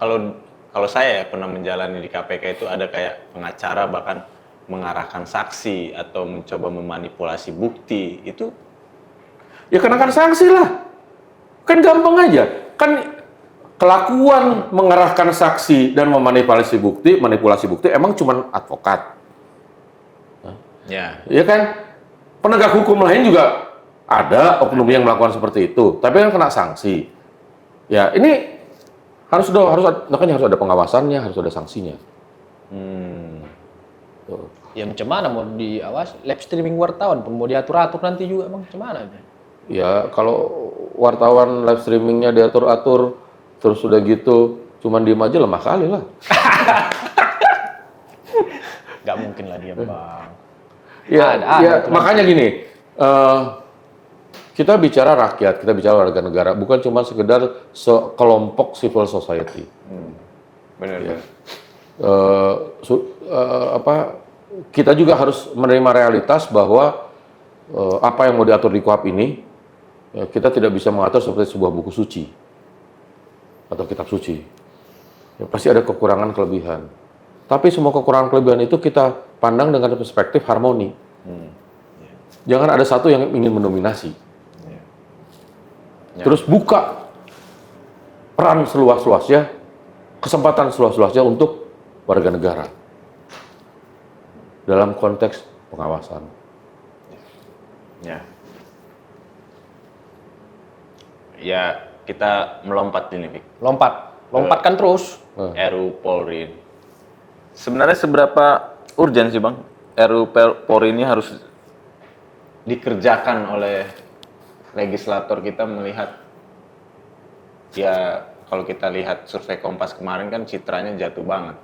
kalau saya ya pernah menjalani di KPK itu ada kayak pengacara bahkan mengarahkan saksi atau mencoba memanipulasi bukti itu. Ya kenakan sanksi lah. Kan gampang aja. Kan kelakuan mengarahkan saksi dan manipulasi bukti emang cuma advokat. Ya. Ya kan? Penegak hukum lain juga ada oknum yang melakukan seperti itu, tapi kan kena sanksi. Ya, ini harus ada pengawasannya, harus ada sanksinya. Tuh. Ya macam mana mau diawas? Live streaming wartawan pun mau diatur-atur nanti juga Bang, macam mana? Ya, kalau wartawan live streamingnya diatur-atur, terus sudah gitu, cuman diem aja lemah kali lah. Gak mungkin lah dia Bang. Ya, makanya gini, kita bicara rakyat, kita bicara warga negara, bukan cuma sekedar sekelompok civil society. Benar. Kita juga harus menerima realitas bahwa apa yang mau diatur di KUHP ini, kita tidak bisa mengatur seperti sebuah buku suci atau kitab suci. Ya, pasti ada kekurangan kelebihan. Tapi semua kekurangan kelebihan itu kita pandang dengan perspektif harmoni. Jangan ada satu yang ingin mendominasi. Terus buka peran seluas-luasnya, kesempatan seluas-luasnya untuk warga negara dalam konteks pengawasan. Ya, kita melompat ini, Vic. Lompatkan terus. RUU Polri. Sebenarnya seberapa urgen sih, Bang? RUU Polri ini harus dikerjakan oleh legislator kita melihat, ya kalau kita lihat survei Kompas kemarin kan citranya jatuh banget.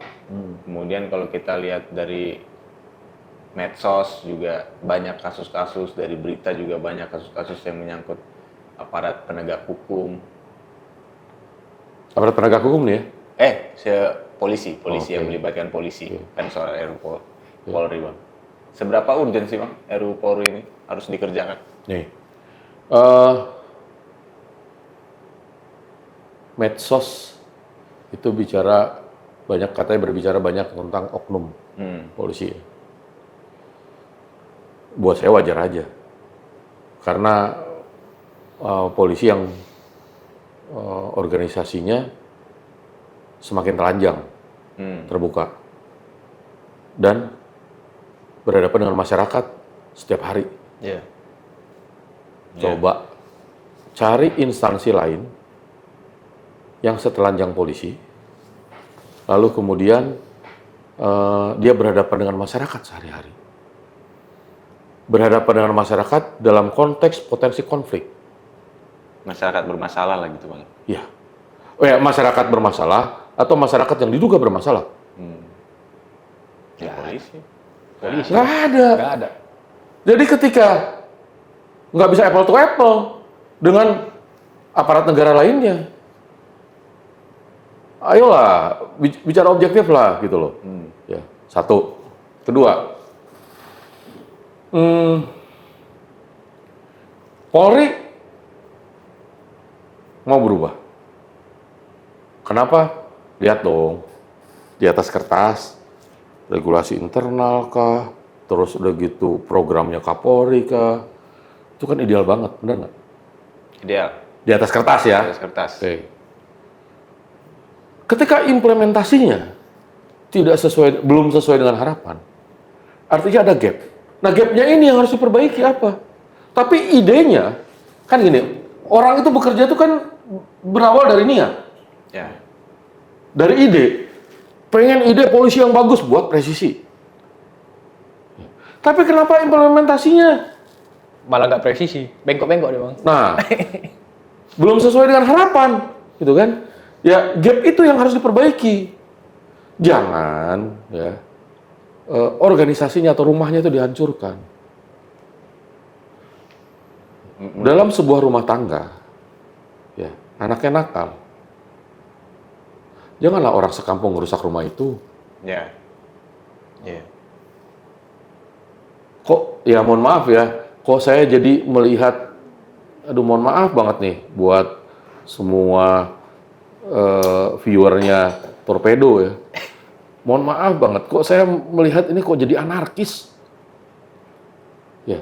Kemudian kalau kita lihat dari medsos juga banyak kasus-kasus, dari berita juga banyak kasus-kasus yang menyangkut aparat penegak hukum. Aparat penegak hukum nih ya? Polisi yang melibatkan polisi. Kan soal RUU Polri, Bang. Seberapa urgen sih, Bang, RUU Polri ini harus dikerjakan? Nih, medsos itu katanya berbicara banyak tentang oknum polisi. Buat saya wajar aja, karena polisi yang organisasinya semakin telanjang, terbuka, dan berhadapan dengan masyarakat setiap hari. Coba cari instansi lain yang setelanjang polisi, lalu kemudian dia berhadapan dengan masyarakat sehari-hari. Berhadapan dengan masyarakat dalam konteks potensi konflik. Masyarakat bermasalah lah gitu, Bang. Iya. Masyarakat bermasalah atau masyarakat yang diduga bermasalah. Polisi. Nggak ada. Jadi ketika nggak bisa apple to apple dengan aparat negara lainnya. Ayolah, bicara objektif lah gitu loh. Ya, satu. Kedua, Polri mau berubah. Kenapa? Lihat dong, di atas kertas, regulasi internal kah, terus udah gitu programnya Kapolri kah, itu kan ideal banget, benar nggak? Ideal. Di atas kertas ya? Di atas kertas. Oke. Ketika implementasinya belum sesuai dengan harapan, artinya ada gap. Nah, gapnya ini yang harus diperbaiki apa? Tapi idenya, kan gini, orang itu bekerja itu kan berawal dari niat. Ya. Dari ide. Pengen ide polisi yang bagus buat presisi. Tapi kenapa implementasinya Malah nggak presisi, bengkok-bengkok deh bang. nah belum sesuai dengan harapan, gitu kan? Ya, gap itu yang harus diperbaiki. Jangan ya organisasinya atau rumahnya itu dihancurkan. Dalam sebuah rumah tangga, ya, anaknya nakal. Janganlah orang sekampung merusak rumah itu. Ya. Ya. Kok, ya mohon maaf ya, kok saya jadi melihat, aduh mohon maaf banget nih buat semua viewernya Torpedo ya. Mohon maaf banget, kok saya melihat ini kok jadi anarkis. Ya,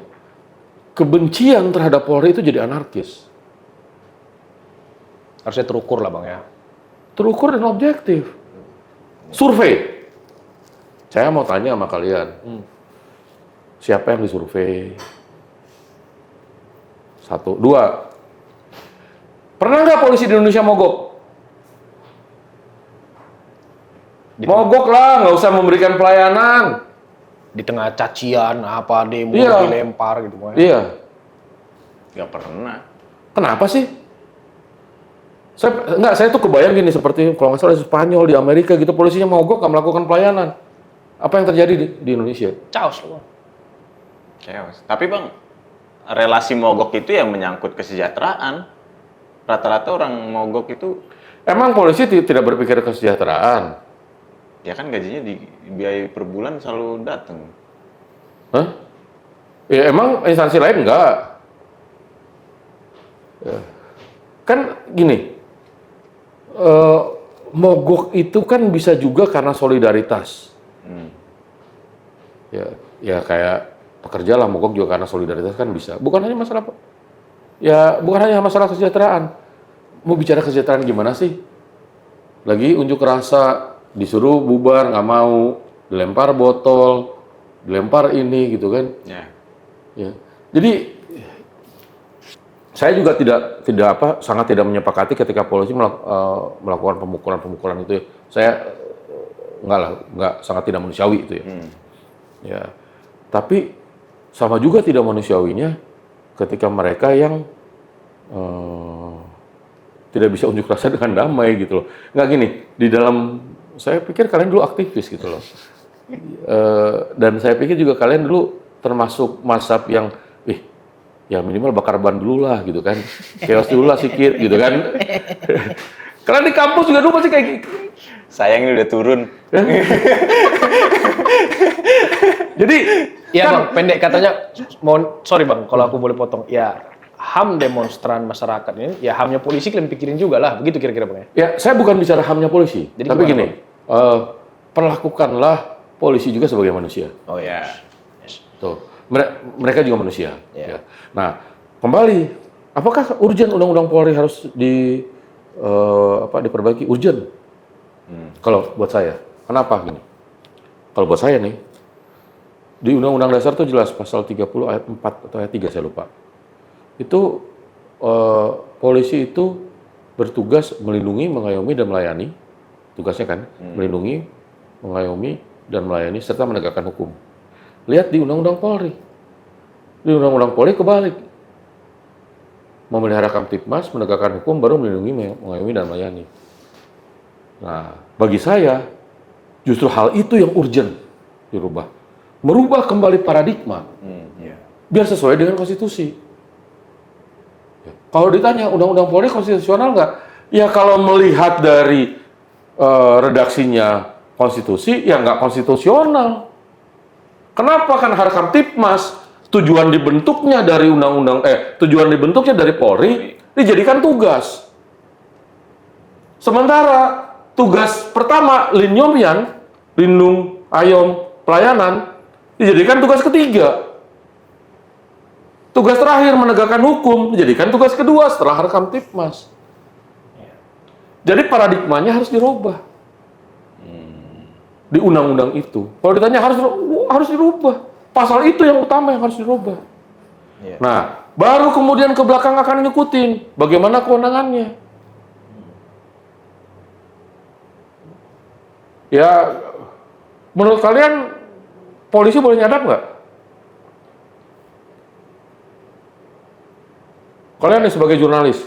kebencian terhadap Polri itu jadi anarkis. Harusnya terukur lah bang ya. Terukur dan objektif. Survei. Saya mau tanya sama kalian. Siapa yang disurvei? 1, 2. Pernah nggak polisi di Indonesia mogok? Mogok lah, nggak usah memberikan pelayanan. Di tengah cacian, apa demo, Iya. dilempar gitu bang. Iya. Nggak pernah. Kenapa sih? Saya tuh kebayang gini, seperti kalau nggak salah di Spanyol, di Amerika gitu, polisinya mogok nggak melakukan pelayanan. Apa yang terjadi di Indonesia? Caos loh bang. Chaos. Tapi bang, relasi mogok itu yang menyangkut kesejahteraan. Rata-rata orang mogok itu, Emang polisi tidak berpikir kesejahteraan? ya kan gajinya dibiayai per bulan selalu datang. Hah? Ya emang instansi lain enggak? Ya. Kan gini, mogok itu kan bisa juga karena solidaritas. Ya kayak pekerja lah mogok juga karena solidaritas kan bisa. Bukan hanya masalah, bukan hanya masalah kesejahteraan. Mau bicara kesejahteraan gimana sih? Lagi unjuk rasa, disuruh bubar, nggak mau, dilempar botol, dilempar ini gitu kan. Ya. Jadi saya juga sangat tidak menyepakati ketika polisi melakukan pemukulan itu. Saya nggak sangat tidak manusiawi itu ya. Ya. Tapi sama juga tidak manusiawinya ketika mereka yang tidak bisa unjuk rasa dengan damai gitu loh. Nggak gini, di dalam, saya pikir kalian dulu aktivis gitu loh. Dan saya pikir juga kalian dulu termasuk mazhab yang, ya minimal bakar ban dulu lah gitu kan. Chaos dulu lah sikit gitu kan. Kalian di kampus juga dulu pasti kayak gitu. Sayang ini udah turun. Jadi, Iya kan, bang, pendek katanya, sorry bang, kalau aku boleh potong. Ya, HAM demonstran masyarakat ini, ya HAM-nya polisi kalian pikirin juga lah, begitu kira-kira bang ya? Ya, saya bukan bicara HAM-nya polisi. Jadi tapi gimana, gini, perlakukanlah polisi juga sebagai manusia. Oh ya. Tuh, mereka juga manusia. Ya. Ya. Nah, kembali, apakah urgen undang-undang Polri harus diperbaiki? Urgen. Kalau buat saya, kenapa gini? Kalau buat saya nih, di Undang-Undang Dasar itu jelas pasal 30 ayat 4 atau ayat 3 saya lupa. Itu polisi itu bertugas melindungi, mengayomi dan melayani. Tugasnya kan, melindungi, mengayomi dan melayani serta menegakkan hukum. Lihat di Undang-Undang Polri. Di Undang-Undang Polri kebalik. Memelihara Kamtibmas, menegakkan hukum, baru melindungi, mengayomi dan melayani. Nah, bagi saya justru hal itu yang urgent dirubah. Merubah kembali paradigma. Biar sesuai dengan konstitusi. Ya. Kalau ditanya undang-undang Polri konstitusional nggak? Ya kalau melihat dari redaksinya konstitusi, ya nggak konstitusional. Kenapa? Kan Harkamtibmas tujuan dibentuknya dari tujuan dibentuknya dari Polri dijadikan tugas. Sementara tugas pertama Linyomyan, lindung, ayom, pelayanan dijadikan tugas ketiga. Tugas terakhir menegakkan hukum dijadikan tugas kedua setelah Harkamtibmas. Jadi paradigmanya harus dirubah di undang-undang itu. Kalau ditanya harus dirubah. Pasal itu yang utama yang harus dirubah. Nah, baru kemudian ke belakang akan ngikutin bagaimana kewenangannya. Ya, menurut kalian polisi boleh nyadap nggak? Kalian nih sebagai jurnalis,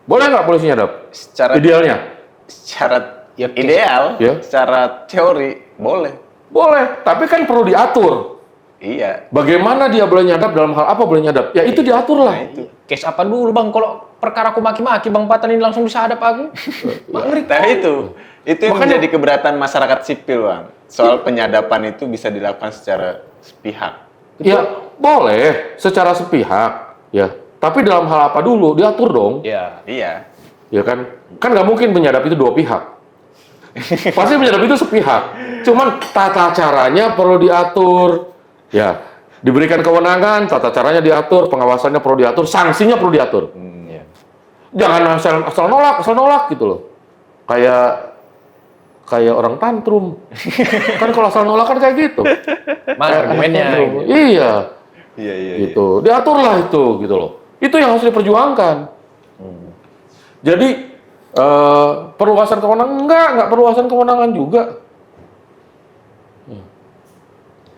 boleh nggak polisi nyadap? Idealnya? Secara ideal, secara teori boleh. Boleh, tapi kan perlu diatur. Iya. Bagaimana dia boleh nyadap, dalam hal apa boleh nyadap? Ya itu diatur lah. Nah, itu. Case apa dulu Bang? Kalau perkara aku maki-maki Bang Patan ini langsung bisa hadap aku. Nah itu yang menjadi keberatan masyarakat sipil, Bang. Soal penyadapan itu bisa dilakukan secara sepihak. Ya boleh, secara sepihak. Ya, tapi dalam hal apa dulu diatur dong. Iya. Iya. Ya kan nggak mungkin menyadap itu dua pihak. Pasti menyadap itu sepihak. Cuman tata caranya perlu diatur. Ya, diberikan kewenangan, tata caranya diatur, pengawasannya perlu diatur, sanksinya perlu diatur. Jangan asal nolak gitu loh. Kayak orang tantrum. Kan kalau asal nolak kan kayak gitu. Mana argumennya? Iya. Iya. Gitu. Diaturlah itu gitu loh. Itu yang harus diperjuangkan. Jadi perluasan kewenangan enggak perluasan kewenangan juga.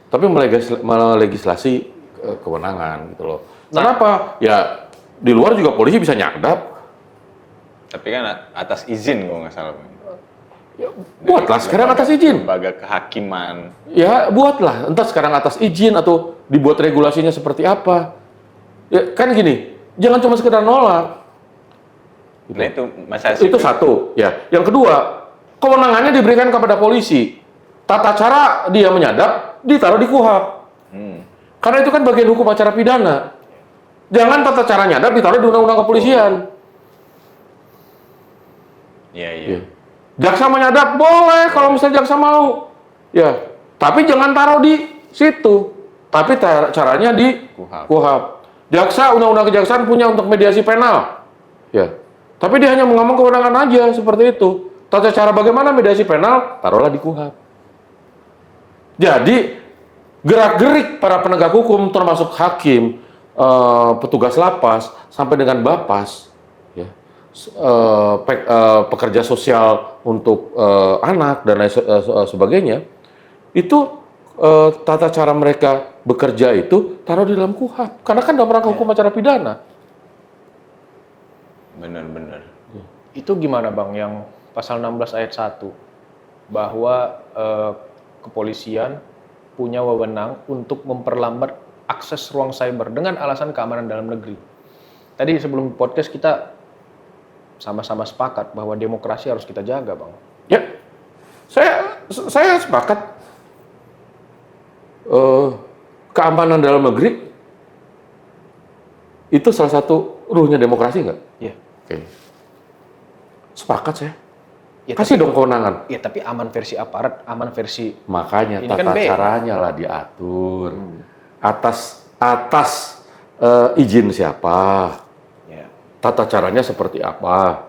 Tapi melegislasi kewenangan gitu loh. Kenapa? Ya di luar juga polisi bisa nyadap. Tapi kan atas izin kalau nggak salah. Ya, buatlah sekarang atas izin. Lembaga kehakiman. Ya buatlah, entah sekarang atas izin atau dibuat regulasinya seperti apa. Ya kan gini, jangan cuma sekedar nolak. Gitu. Nah itu masalah sipil. Itu satu, ya. Yang kedua, kewenangannya diberikan kepada polisi. Tata cara dia menyadap ditaruh di KUHP. Karena itu kan bagian hukum acara pidana. Jangan tata cara nyadap ditaruh di undang-undang kepolisian. Iya. Jaksa menyadap boleh kalau misalnya jaksa mau. Ya, tapi jangan taruh di situ. Tapi caranya di KUHP. Jaksa undang-undang kejaksaan punya untuk mediasi penal. Ya. Tapi dia hanya ngomong kewenangan aja seperti itu. Tata cara bagaimana mediasi penal taruhlah di KUHP. Jadi gerak-gerik para penegak hukum termasuk hakim, petugas lapas sampai dengan Bapas, ya, pekerja sosial untuk anak dan lain sebagainya, itu tata cara mereka bekerja itu taruh di dalam KUHP. Karena kan dalam rangka hukum acara pidana. Benar. Itu gimana Bang yang pasal 16 ayat 1 bahwa kepolisian punya wewenang untuk memperlambat akses ruang cyber dengan alasan keamanan dalam negeri. Tadi sebelum podcast kita sama-sama sepakat bahwa demokrasi harus kita jaga, Bang. Ya, saya sepakat. Keamanan dalam negeri itu salah satu ruhnya demokrasi nggak? Iya. Oke. Sepakat saya. Ya, Kasih dong kewenangan. Ya, tapi aman versi aparat, aman versi... Makanya ini tata kan caranya lah diatur. Atas izin siapa? Ya. Tata caranya seperti apa?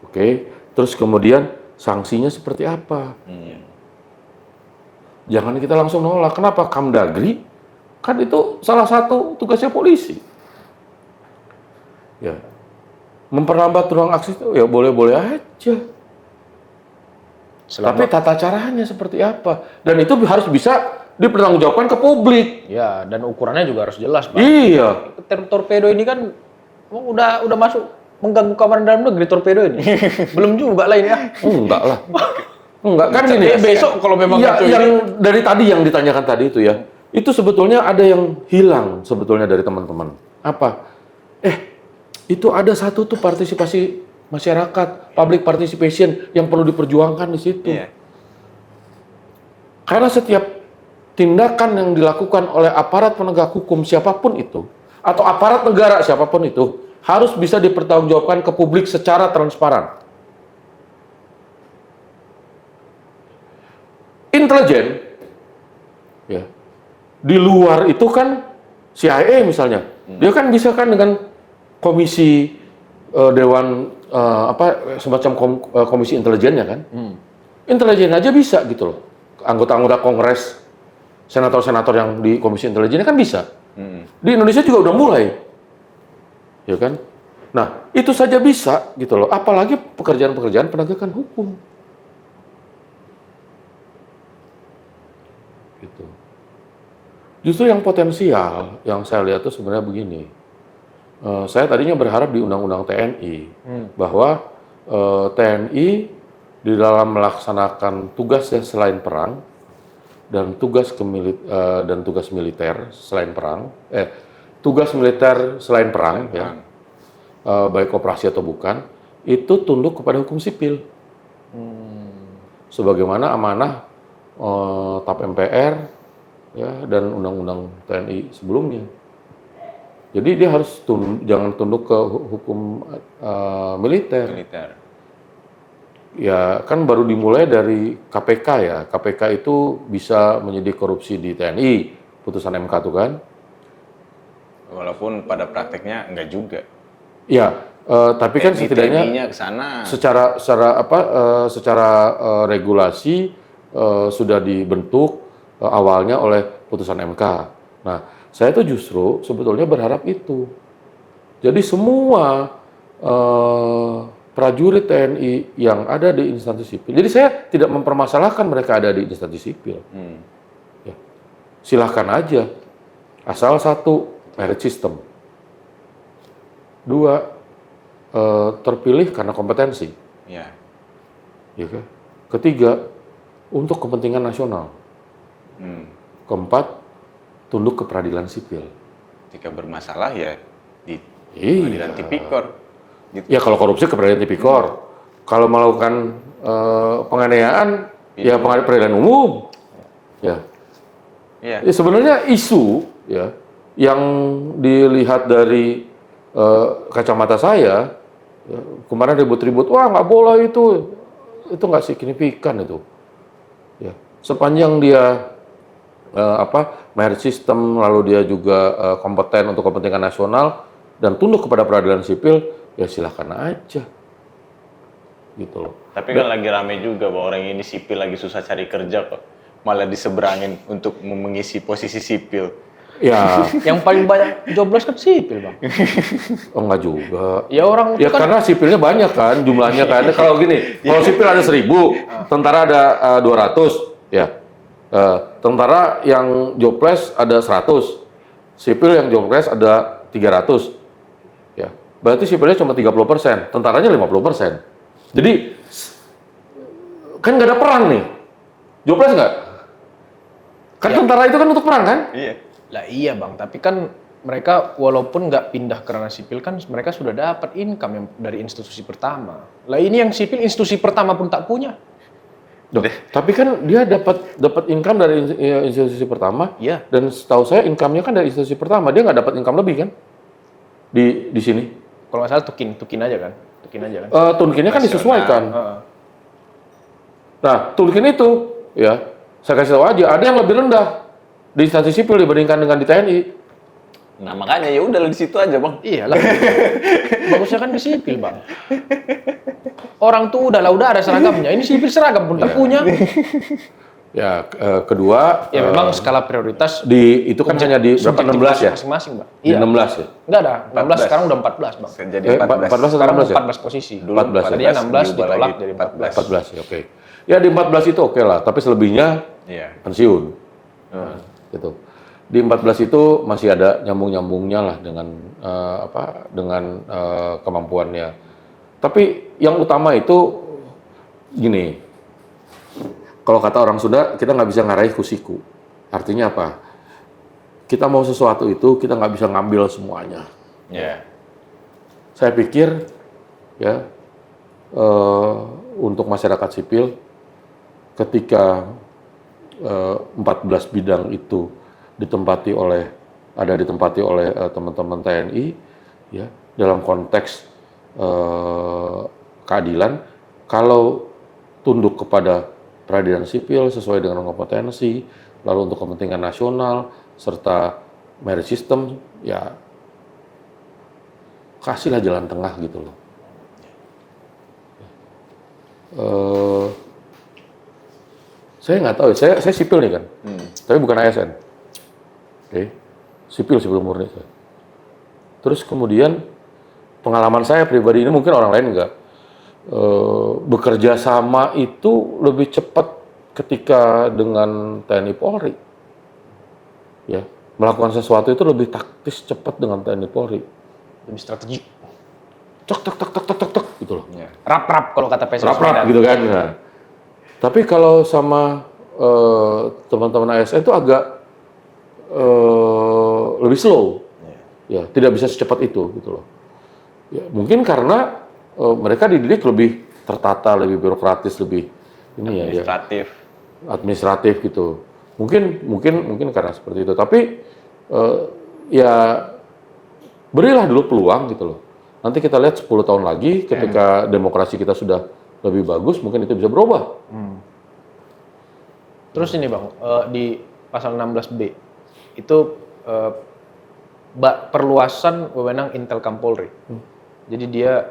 Oke. Terus kemudian sanksinya seperti apa? Jangan kita langsung nolak. Kenapa? Kamdagri kan itu salah satu tugasnya polisi. Ya. Memperlambat ruang akses itu ya boleh-boleh aja. Tapi tata caranya seperti apa? Dan itu harus bisa dipertanggungjawabkan ke publik. Ya, dan ukurannya juga harus jelas, Bang. Iya. Torpedo ini kan udah masuk mengganggu keamanan dalam negeri torpedo ini. Belum juga lah ini ya. Enggak lah. Enggak kan gini. Besok kalau memang ya, yang dari tadi yang ditanyakan tadi itu ya. Itu sebetulnya ada yang hilang sebetulnya dari teman-teman. Apa? Itu ada satu tuh partisipasi masyarakat, public participation yang perlu diperjuangkan di situ. Iya. Karena setiap tindakan yang dilakukan oleh aparat penegak hukum siapapun itu, atau aparat negara siapapun itu, harus bisa dipertanggungjawabkan ke publik secara transparan. Intelijen, ya, di luar itu kan CIA misalnya, dia kan bisa kan dengan komisi dewan semacam komisi intelijennya kan, intelijen aja bisa gitu loh, anggota-anggota Kongres, senator-senator yang di komisi intelijennya kan bisa. Di Indonesia juga udah mulai, ya kan? Nah itu saja bisa gitu loh, apalagi pekerjaan-pekerjaan penegakan hukum. Gitu. Justru yang potensial yang saya lihat itu sebenarnya begini. Saya tadinya berharap di Undang-Undang TNI bahwa TNI di dalam melaksanakan tugasnya selain perang dan tugas militer selain perang, tugas militer selain perang, ya, baik operasi atau bukan, itu tunduk kepada hukum sipil. Sebagaimana amanah TAP MPR, ya, dan Undang-Undang TNI sebelumnya. Jadi dia harus jangan tunduk ke hukum militer. Ya kan baru dimulai dari KPK ya. KPK itu bisa menyidik korupsi di TNI, putusan MK itu kan. Walaupun pada prakteknya enggak juga. Ya, tapi kan setidaknya secara regulasi sudah dibentuk awalnya oleh putusan MK. Nah, saya tuh justru sebetulnya berharap itu. Jadi semua prajurit TNI yang ada di instansi sipil. Jadi saya tidak mempermasalahkan mereka ada di instansi sipil. Ya, silahkan aja. Asal satu, merit system. Dua, terpilih karena kompetensi. Ya. Ya kan? Ketiga, untuk kepentingan nasional. Keempat, tunduk ke peradilan sipil. Jika bermasalah ya di Peradilan tipikor. Gitu. Ya kalau korupsi ke peradilan tipikor. Kalau melakukan penganiayaan ya peradilan umum. Ya. Ya, sebenarnya isu ya yang dilihat dari kacamata saya ya, kemarin ribut-ribut, wah nggak boleh itu nggak signifikan itu. Ya, sepanjang dia merit system, lalu dia juga kompeten untuk kepentingan nasional dan tunduk kepada peradilan sipil, ya silahkan aja, gitu loh. Tapi kan lagi rame juga bahwa orang ini sipil lagi susah cari kerja kok, malah diseberangin untuk mengisi posisi sipil. Ya, yang paling banyak jobless kan sipil, Bang. Oh enggak juga. Ya orang ya kan karena sipilnya banyak kan jumlahnya kan. Kalau gini, kalau sipil ada 1.000, tentara ada 200, ya. Tentara yang jobless ada 100, sipil yang jobless ada 300, ya. Berarti sipilnya cuma 30%, tentaranya 50%. Jadi kan nggak ada perang nih, jobless nggak? Kan ya. Tentara itu kan untuk perang kan? Iya. Lah iya Bang, tapi kan mereka walaupun nggak pindah ke ranah sipil kan mereka sudah dapat income yang dari institusi pertama. Lah ini yang sipil institusi pertama pun tak punya. Duh, tapi kan dia dapat income dari institusi pertama, ya. Dan setahu saya income-nya kan dari institusi pertama, dia nggak dapat income lebih kan di sini. Kalau nggak salah tukin aja kan, tunkinnya kan disesuaikan. Nah, tunkin itu, ya saya kasih tahu aja, ada yang lebih rendah di instansi sipil dibandingkan dengan di TNI. Nah makanya ya udah di situ aja Bang. Iyalah. Bagusnya kan di sipil Bang. Orang tuh udah ada seragamnya. Ini sipil seragam pun tak punya. Ya, kedua. Ya memang skala prioritas. Itu kan hanya di berapa 16 ya? Masing-masing Bang. Iya. 16 ya? Enggak ada. 16 sekarang udah 14 Bang. Jadi 14 sekarang 16 ya? 14 posisi. 14 Tadinya 16 ditolak jadi 14. 14 ya, oke. Ya di 14 itu oke lah, tapi selebihnya pensiun. Gitu. Di 14 itu masih ada nyambung-nyambungnya lah dengan kemampuannya. Tapi yang utama itu gini, kalau kata orang Sunda, kita nggak bisa ngarahi kusiku. Artinya apa? Kita mau sesuatu itu, kita nggak bisa ngambil semuanya. saya pikir ya untuk masyarakat sipil ketika 14 bidang itu ditempati oleh teman-teman TNI ya dalam konteks keadilan, kalau tunduk kepada peradilan sipil sesuai dengan kompetensi, lalu untuk kepentingan nasional serta merit system, ya kasihlah jalan tengah gitu loh. Saya nggak tahu, saya sipil nih kan, tapi bukan ASN. Oke, sipil murni saya. Terus kemudian pengalaman saya pribadi ini mungkin orang lain nggak. Bekerja sama itu lebih cepat ketika dengan TNI Polri. Ya, melakukan sesuatu itu lebih taktis cepat dengan TNI Polri. Lebih strategik. Tek gitu loh. Ya. Rap kalau kata PSS. Rap gitu kan. Nah. Tapi kalau sama teman-teman ASN itu agak lebih slow. Ya, tidak bisa secepat itu gitu loh. Ya, mungkin karena mereka dididik lebih tertata, lebih birokratis, lebih ini administratif gitu. Mungkin karena seperti itu. Tapi ya berilah dulu peluang gitu loh. Nanti kita lihat 10 tahun lagi ketika demokrasi kita sudah lebih bagus, mungkin itu bisa berubah. Terus ini Bang, di pasal 16B itu perluasan wewenang Intelkam Polri. Jadi dia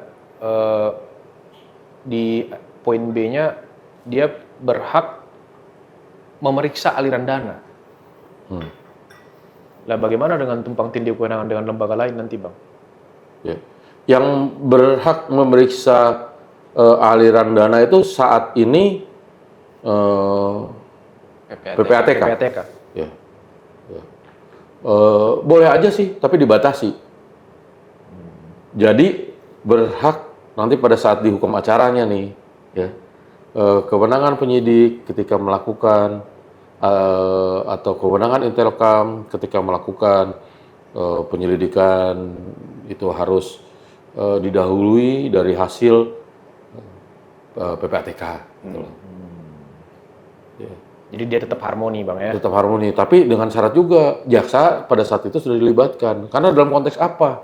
di poin B-nya dia berhak memeriksa aliran dana. Lah bagaimana dengan tumpang tindih kewenangan dengan lembaga lain nanti Bang? Ya. Yang berhak memeriksa aliran dana itu saat ini PPATK. Ya. Ya. Boleh aja sih, tapi dibatasi. Jadi berhak nanti pada saat dihukum acaranya nih, ya, kewenangan penyidik ketika melakukan atau kewenangan Intelkam ketika melakukan penyelidikan itu harus didahului dari hasil PPATK. Gitu. Ya. Jadi dia tetap harmoni Bang ya? Tetap harmoni, tapi dengan syarat juga jaksa pada saat itu sudah dilibatkan. Karena dalam konteks apa?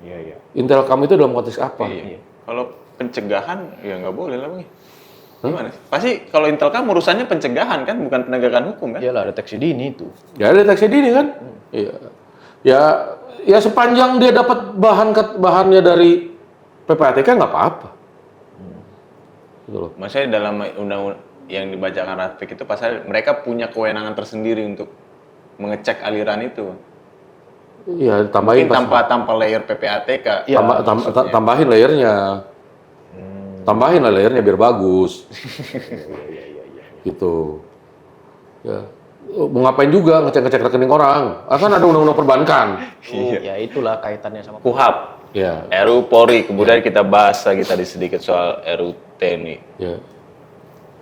Iya. Intelkam itu dalam konteks apa? Iya. Kalau pencegahan ya nggak boleh lah Bang. Gimana? Pasti kalau Intelkam urusannya pencegahan kan, bukan penegakan hukum kan? Iyalah, deteksi dini itu. Ya deteksi dini kan? Iya. Ya sepanjang dia dapat bahannya dari PPATK nggak apa-apa. Gitu loh. Maksudnya dalam undang-undang yang dibacakan Rafiq itu pasal mereka punya kewenangan tersendiri untuk mengecek aliran itu. Iya, tambahin tanpa layer PPATK. Ya, tambahin layernya. Tambahin lah layernya biar bagus. Gitu. Ya. Mau ngapain juga ngecek-ngecek rekening orang? Kan ada undang-undang perbankan. Ya itulah kaitannya sama KUHP. Ya. RUU Polri, kemudian kita bahas lagi tadi sedikit soal RUU TNI. Ya.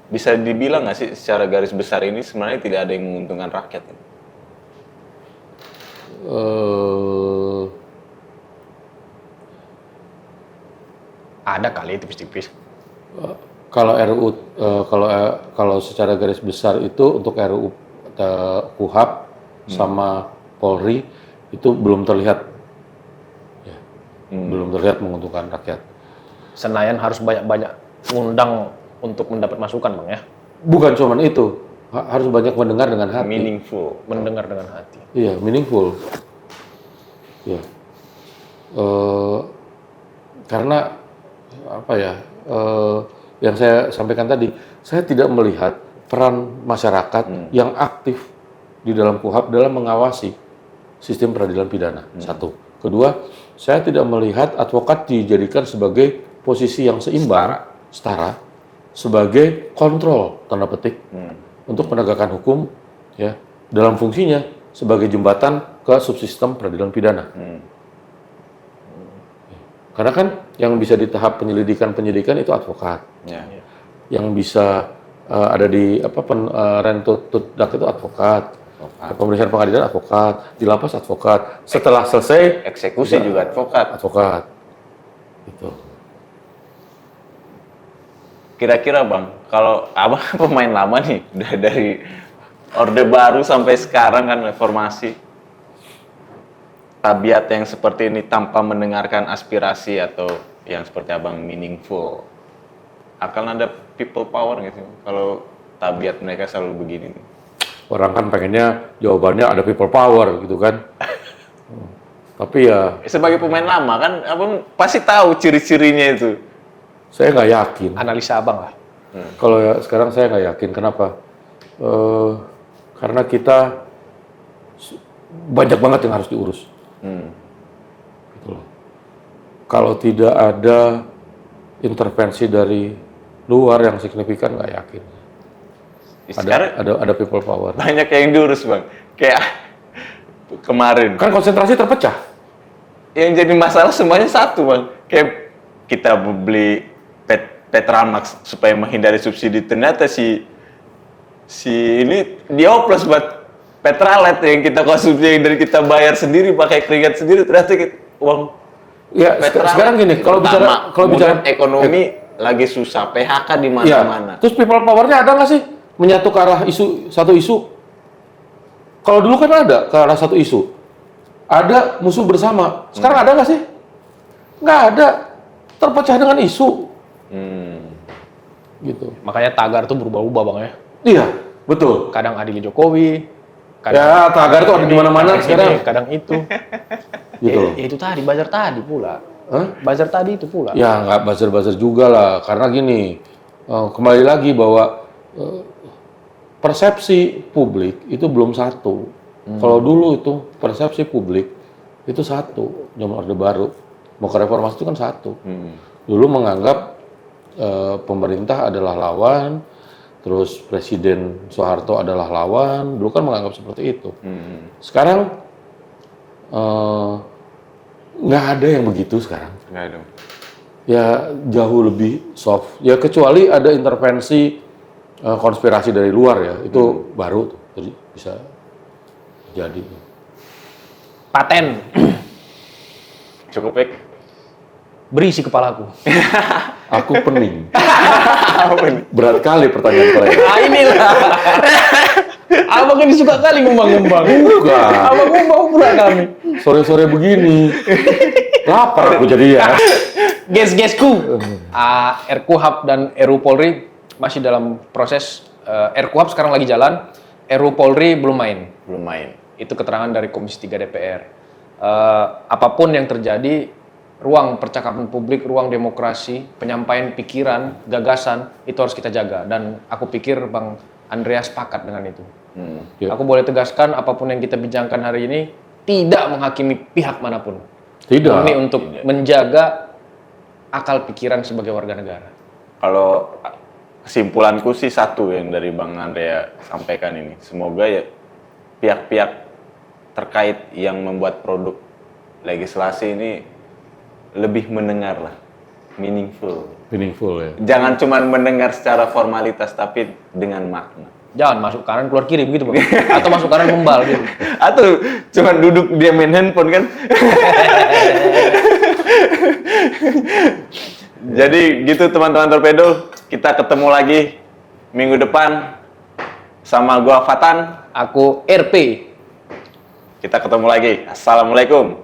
Bisa dibilang nggak sih secara garis besar ini sebenarnya tidak ada yang menguntungkan rakyat? Ada kali tipis-tipis. Kalau RUU kalau secara garis besar itu untuk RUU KUHP sama Polri itu belum terlihat, ya, belum terlihat menguntungkan rakyat. Senayan harus banyak-banyak ngundang untuk mendapat masukan Bang ya? Bukan cuma itu, harus banyak mendengar dengan hati. Meaningful. Mendengar dengan hati. Iya, meaningful. Ya. Karena apa ya? Yang saya sampaikan tadi, saya tidak melihat peran masyarakat yang aktif di dalam KUHP dalam mengawasi sistem peradilan pidana. Satu. Kedua, saya tidak melihat advokat dijadikan sebagai posisi yang seimbang, setara, sebagai kontrol tanda petik untuk penegakan hukum, ya, dalam fungsinya sebagai jembatan ke subsistem peradilan pidana. Karena kan yang bisa di tahap penyidikan itu advokat. Ya. Yang bisa ada di rentudak itu advokat. Pemeriksaan pengadilan advokat, di lapas advokat. Setelah selesai eksekusi juga advokat. Advokat. Gitu. Kira-kira Bang, kalau Abang pemain lama nih, udah dari Orde Baru sampai sekarang kan reformasi, tabiat yang seperti ini tanpa mendengarkan aspirasi atau yang seperti Abang meaningful, akan ada people power gitu kalau tabiat mereka selalu begini nih? Orang kan pengennya jawabannya ada people power gitu kan. Tapi ya Sebagai pemain lama kan Abang pasti tahu ciri-cirinya itu. saya nggak yakin. Analisa abang lah. Kalau ya, sekarang saya nggak yakin. Kenapa? Karena kita banyak banget yang harus diurus. Gitu loh. Kalau tidak ada intervensi dari luar yang signifikan, nggak yakin. Sekarang Ada people power. banyak yang diurus Bang. Kayak kemarin. Kan konsentrasi terpecah. Yang jadi masalah semuanya satu Bang. Kayak kita beli Petramax supaya menghindari subsidi, ternyata si ini dioplos buat Petralet yang kita konsumsi, yang dari kita bayar sendiri pakai keringat sendiri, ternyata uang Ya sekarang gini, kalau bicara ekonomi lagi susah, PHK di mana-mana. Ya, terus people powernya ada nggak sih menyatu ke arah satu isu? Kalau dulu kan ada ke arah satu isu, ada musuh bersama. Sekarang ada nggak sih? Nggak ada, terpecah dengan isu. Gitu. Makanya tagar tuh berubah-ubah bang ya. Iya, betul. Kadang adili Jokowi, Ya, tagar tuh ada di mana-mana sekarang. Kadang itu. Gitu. Itu tadi, bazar tadi pula. Hah? Bazar tadi itu pula. Ya, nggak buzzer-buzzer juga lah. Karena gini, kembali lagi bahwa persepsi publik itu belum satu. Kalau dulu itu persepsi publik itu satu, zaman Orde Baru. Mau ke reformasi itu kan satu. Dulu menganggap pemerintah adalah lawan, terus Presiden Soeharto adalah lawan. Dulu kan menganggap seperti itu. Sekarang nggak ada yang begitu sekarang. Nggak ada. Ya jauh lebih soft. Ya kecuali ada intervensi konspirasi dari luar ya, itu baru tuh, jadi bisa jadi. Paten. Cukup baik. Berisi kepalaku. Aku pening. Berat kali pertanyaan kalian. Nah inilah. Abang kan suka kali ngembang-ngembang. Enggak. Abang ngembang pula kami. Sore-sore begini. Lapar aku jadi ya. Guys-guysku. RKUHP dan RU Polri masih dalam proses. RKUHP sekarang lagi jalan. RU Polri belum main. Belum main. Itu keterangan dari Komisi 3 DPR. Apapun yang terjadi, ruang percakapan publik, ruang demokrasi, penyampaian pikiran, gagasan, itu harus kita jaga. Dan aku pikir Bang Andreas sepakat dengan itu. Ya. Aku boleh tegaskan, apapun yang kita bincangkan hari ini, tidak menghakimi pihak manapun. Tidak. Ini untuk menjaga akal pikiran sebagai warga negara. Kalau kesimpulanku sih satu yang dari Bang Andrea sampaikan ini. Semoga ya pihak-pihak terkait yang membuat produk legislasi ini lebih mendengar lah, meaningful. Meaningful ya. Jangan cuma mendengar secara formalitas, tapi dengan makna. Jangan masuk kanan keluar kiri begitu Bang. Atau masuk kanan membal gitu. Atau cuma duduk dia main handphone kan. Jadi gitu teman-teman Torpedo, kita ketemu lagi minggu depan sama gua Fatan. Aku RP. Kita ketemu lagi. Assalamualaikum.